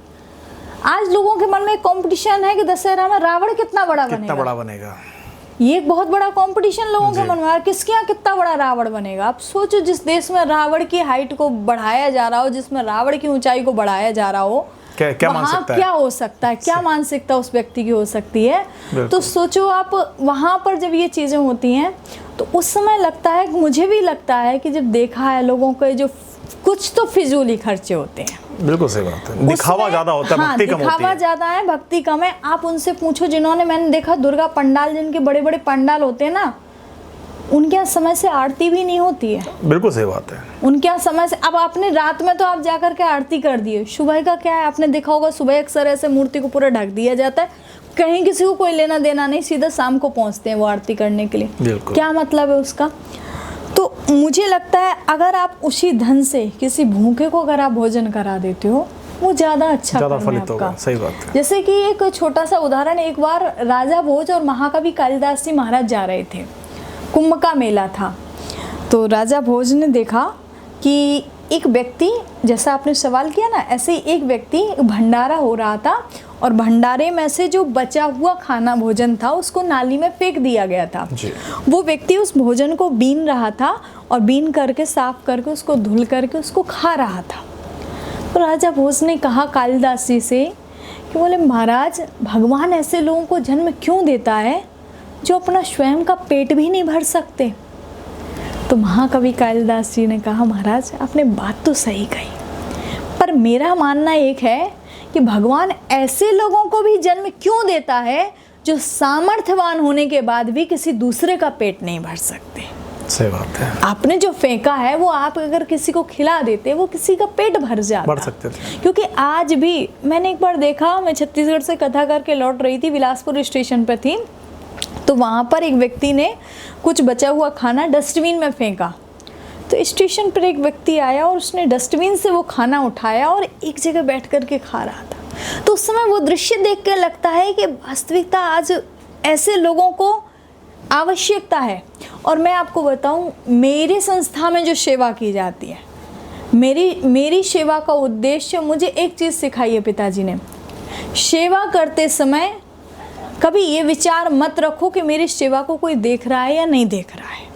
आज लोगों के मन में कंपटीशन है कि दशहरा में रावण कितना बड़ा बनेगा। ये एक बहुत बड़ा कंपटीशन लोगों के मन में है, किसके यहाँ कितना बड़ा रावण बनेगा। आप सोचो जिस देश में रावण की हाइट को बढ़ाया जा रहा हो, जिसमें रावण की ऊंचाई को बढ़ाया जा रहा हो, क्या वहाँ क्या हो सकता है, क्या मानसिकता उस व्यक्ति की हो सकती है। तो सोचो आप वहाँ पर जब ये चीज़ें होती हैं तो उस समय लगता है, मुझे भी लगता है कि जब देखा है लोगों के जो कुछ तो फिजूली खर्चे होते हैं। बिल्कुल सही बात है, दिखावा ज्यादा होता है, भक्ति कम होती है। दिखावा ज्यादा है, भक्ति कम है। आप उनसे पूछो जिन्होंने, मैंने देखा दुर्गा पंडाल, जिनके बड़े बड़े पंडाल होते हैं ना, उनके यहाँ समय से आरती भी नहीं होती है। बिल्कुल सही बात है, उनके यहाँ समय से। अब आपने रात में तो आप जाकर के आरती कर दिए, सुबह का क्या है, आपने देखा होगा सुबह अक्सर ऐसे मूर्ति को पूरा ढक दिया जाता है, कहीं किसी को कोई लेना देना नहीं, सीधा शाम को पहुंचते हैं वो आरती करने के लिए। क्या मतलब है उसका। तो मुझे लगता है अगर आप उसी धन से किसी भूखे को अगर आप भोजन करा देते हो, वो ज़्यादा अच्छा फलित होगा। सही बात है। जैसे कि एक छोटा सा उदाहरण, एक बार राजा भोज और महाकवि कालिदास जी महाराज जा रहे थे, कुंभ का मेला था। तो राजा भोज ने देखा कि एक व्यक्ति, जैसा आपने सवाल किया ना, ऐसे ही एक व्यक्ति, भंडारा हो रहा था और भंडारे में से जो बचा हुआ खाना भोजन था उसको नाली में फेंक दिया गया था। वो व्यक्ति उस भोजन को बीन रहा था और बीन करके साफ करके उसको धुल करके उसको खा रहा था। तो राजा भोज ने कहा कालिदास जी से कि बोले महाराज, भगवान ऐसे लोगों को जन्म क्यों देता है जो अपना स्वयं का पेट भी नहीं भर सकते। तो महाकवि कालिदास जी ने कहा महाराज आपने बात तो सही कही, पर मेरा मानना एक है कि भगवान ऐसे लोगों को भी जन्म क्यों देता है जो सामर्थ्यवान होने के बाद भी किसी दूसरे का पेट नहीं भर सकते। सही बात है। आपने जो फेंका है वो आप अगर किसी को खिला देते वो किसी का पेट भर जाता। बढ़ सकते थे। क्योंकि आज भी मैंने एक बार देखा, मैं छत्तीसगढ़ से कथा करके लौट रही थी, बिलासपुर स्टेशन पर थी, तो वहाँ पर एक व्यक्ति ने कुछ बचा हुआ खाना डस्टबिन में फेंका। तो स्टेशन पर एक व्यक्ति आया और उसने डस्टबिन से वो खाना उठाया और एक जगह बैठ कर के खा रहा था। तो उस समय वो दृश्य देख के लगता है कि वास्तविकता आज ऐसे लोगों को आवश्यकता है। और मैं आपको बताऊं, मेरी संस्था में जो सेवा की जाती है, मेरी सेवा का उद्देश्य, मुझे एक चीज़ सिखाई है पिताजी ने, सेवा करते समय कभी ये विचार मत रखो कि मेरी सेवा को कोई देख रहा है या नहीं देख रहा है।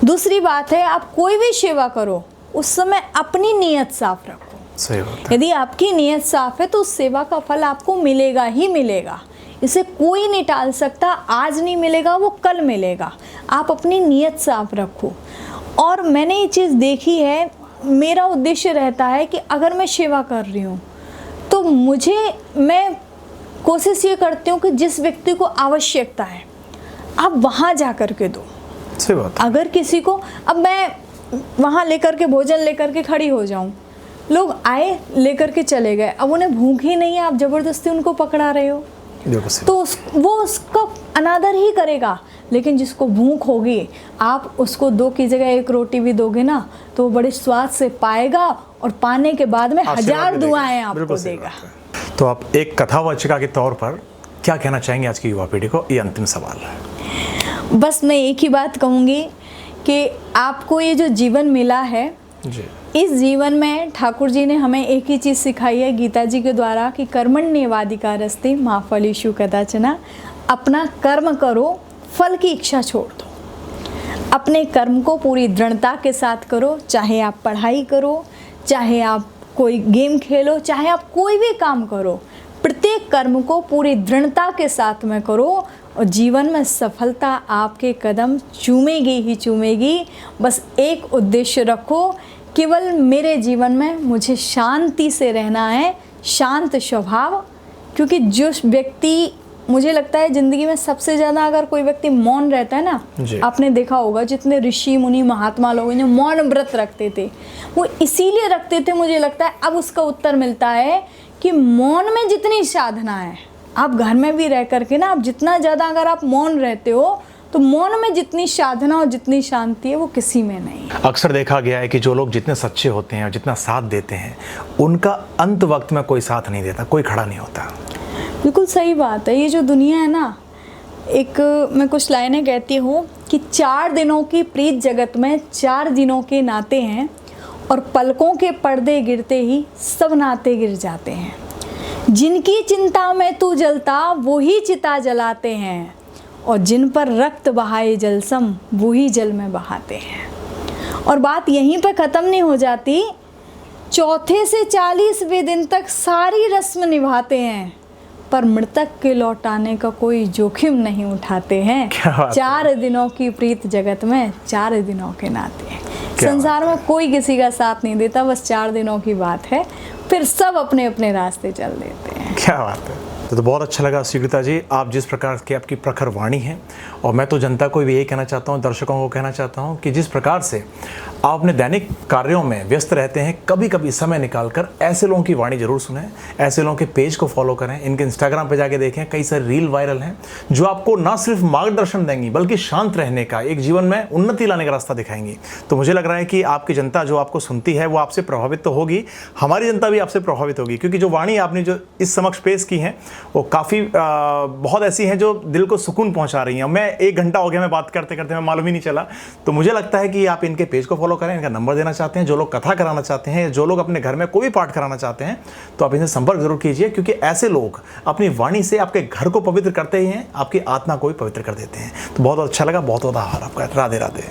दूसरी बात है, आप कोई भी सेवा करो उस समय अपनी नीयत साफ रखो। सही बात है। यदि आपकी नीयत साफ है तो उस सेवा का फल आपको मिलेगा ही मिलेगा, इसे कोई नहीं टाल सकता। आज नहीं मिलेगा वो कल मिलेगा। आप अपनी नीयत साफ रखो। और मैंने ये चीज़ देखी है, मेरा उद्देश्य रहता है कि अगर मैं सेवा कर रही हूँ तो मैं कोशिश ये करती हूँ कि जिस व्यक्ति को आवश्यकता है आप वहाँ जा कर के दो। सही बात है। अगर किसी को, अब मैं वहाँ लेकर के भोजन लेकर के खड़ी हो जाऊँ, लोग आए लेकर के चले गए, अब उन्हें भूख ही नहीं है, आप ज़बरदस्ती उनको पकड़ा रहे हो तो वो उसका अनादर ही करेगा। लेकिन जिसको भूख होगी, आप उसको 2 की जगह 1 रोटी भी दोगे ना तो वो बड़े स्वाद से पाएगा और पाने के बाद में 1000 दुआएं आपको देगा। तो आप एक कथावाचिका के तौर पर क्या कहना चाहेंगे आज की युवा पीढ़ी को? ये अंतिम सवाल है। बस मैं एक ही बात कहूँगी कि आपको ये जो जीवन मिला है जी, इस जीवन में ठाकुर जी ने हमें एक ही चीज़ सिखाई है गीता जी के द्वारा कि कर्मण्येवाधिकारस्ते मा फलेषु कदाचन। अपना कर्म करो, फल की इच्छा छोड़ दो। अपने कर्म को पूरी दृढ़ता के साथ करो, चाहे आप पढ़ाई करो, चाहे आप कोई गेम खेलो, चाहे आप कोई भी काम करो, प्रत्येक कर्म को पूरी दृढ़ता के साथ में करो और जीवन में सफलता आपके कदम चूमेगी ही चूमेगी। बस एक उद्देश्य रखो, केवल मेरे जीवन में मुझे शांति से रहना है, शांत स्वभाव। क्योंकि जो व्यक्ति, मुझे लगता है ज़िंदगी में सबसे ज़्यादा अगर कोई व्यक्ति मौन रहता है ना, आपने देखा होगा जितने ऋषि मुनि महात्मा लोग जो मौन व्रत रखते थे वो इसीलिए रखते थे, मुझे लगता है अब उसका उत्तर मिलता है कि मौन में जितनी साधना है, आप घर में भी रह करके ना, आप जितना ज़्यादा अगर आप मौन रहते हो तो मौन में जितनी साधना और जितनी शांति है वो किसी में नहीं। अक्सर देखा गया है कि जो लोग जितने सच्चे होते हैं और जितना साथ देते हैं उनका अंत वक्त में कोई साथ नहीं देता, कोई खड़ा नहीं होता। बिल्कुल सही बात है। ये जो दुनिया है ना, एक मैं कुछ लाइनें कहती हूँ कि 4 दिनों की प्रीत जगत में 4 दिनों के नाते हैं और पलकों के पर्दे गिरते ही सब नाते गिर जाते हैं। जिनकी चिंता में तू जलता वही चिता जलाते हैं और जिन पर रक्त बहाए जलसम वही जल में बहाते हैं। और बात यहीं पर ख़त्म नहीं हो जाती, चौथे से 40वें दिन तक सारी रस्म निभाते हैं पर मृतक के लौटाने का कोई जोखिम नहीं उठाते हैं। 4 दिनों की प्रीत जगत में 4 दिनों के नाते हैं। संसार में कोई किसी का साथ नहीं देता, बस 4 दिनों की बात है, फिर सब अपने अपने रास्ते चल देते हैं। क्या बात है। तो बहुत अच्छा लगा स्वीकृता जी, आप जिस प्रकार की आपकी प्रखर वाणी है, और मैं तो जनता को भी यही कहना चाहता हूँ, दर्शकों को कहना चाहता हूँ कि जिस प्रकार से आप अपने दैनिक कार्यों में व्यस्त रहते हैं, कभी कभी समय निकालकर ऐसे लोगों की वाणी जरूर सुनें, ऐसे लोगों के पेज को फॉलो करें, इनके इंस्टाग्राम पे जाके देखें, कई सारे रील वायरल हैं जो आपको ना सिर्फ मार्गदर्शन देंगी बल्कि शांत रहने का, एक जीवन में उन्नति लाने का रास्ता दिखाएंगी। तो मुझे लग रहा है कि आपकी जनता जो आपको सुनती है वो आपसे प्रभावित तो होगी, हमारी जनता भी आपसे प्रभावित होगी, क्योंकि जो वाणी आपने जो इस समक्ष पेश की है वो काफ़ी बहुत ऐसी हैं जो दिल को सुकून पहुंचा रही हैं। मैं 1 घंटा हो गया मैं बात करते करते, मैं मालूम ही नहीं चला। तो मुझे लगता है कि आप इनके पेज को फॉलो करें, इनका नंबर देना चाहते हैं, जो लोग कथा कराना चाहते हैं, जो लोग अपने घर में कोई भी पाठ कराना चाहते हैं, तो आप इनसे संपर्क जरूर कीजिए, क्योंकि ऐसे लोग अपनी वाणी से आपके घर को पवित्र करते ही हैं, आपकी आत्मा को भी पवित्र कर देते हैं। तो बहुत अच्छा लगा, बहुत बहुत आभार आपका। राधे राधे।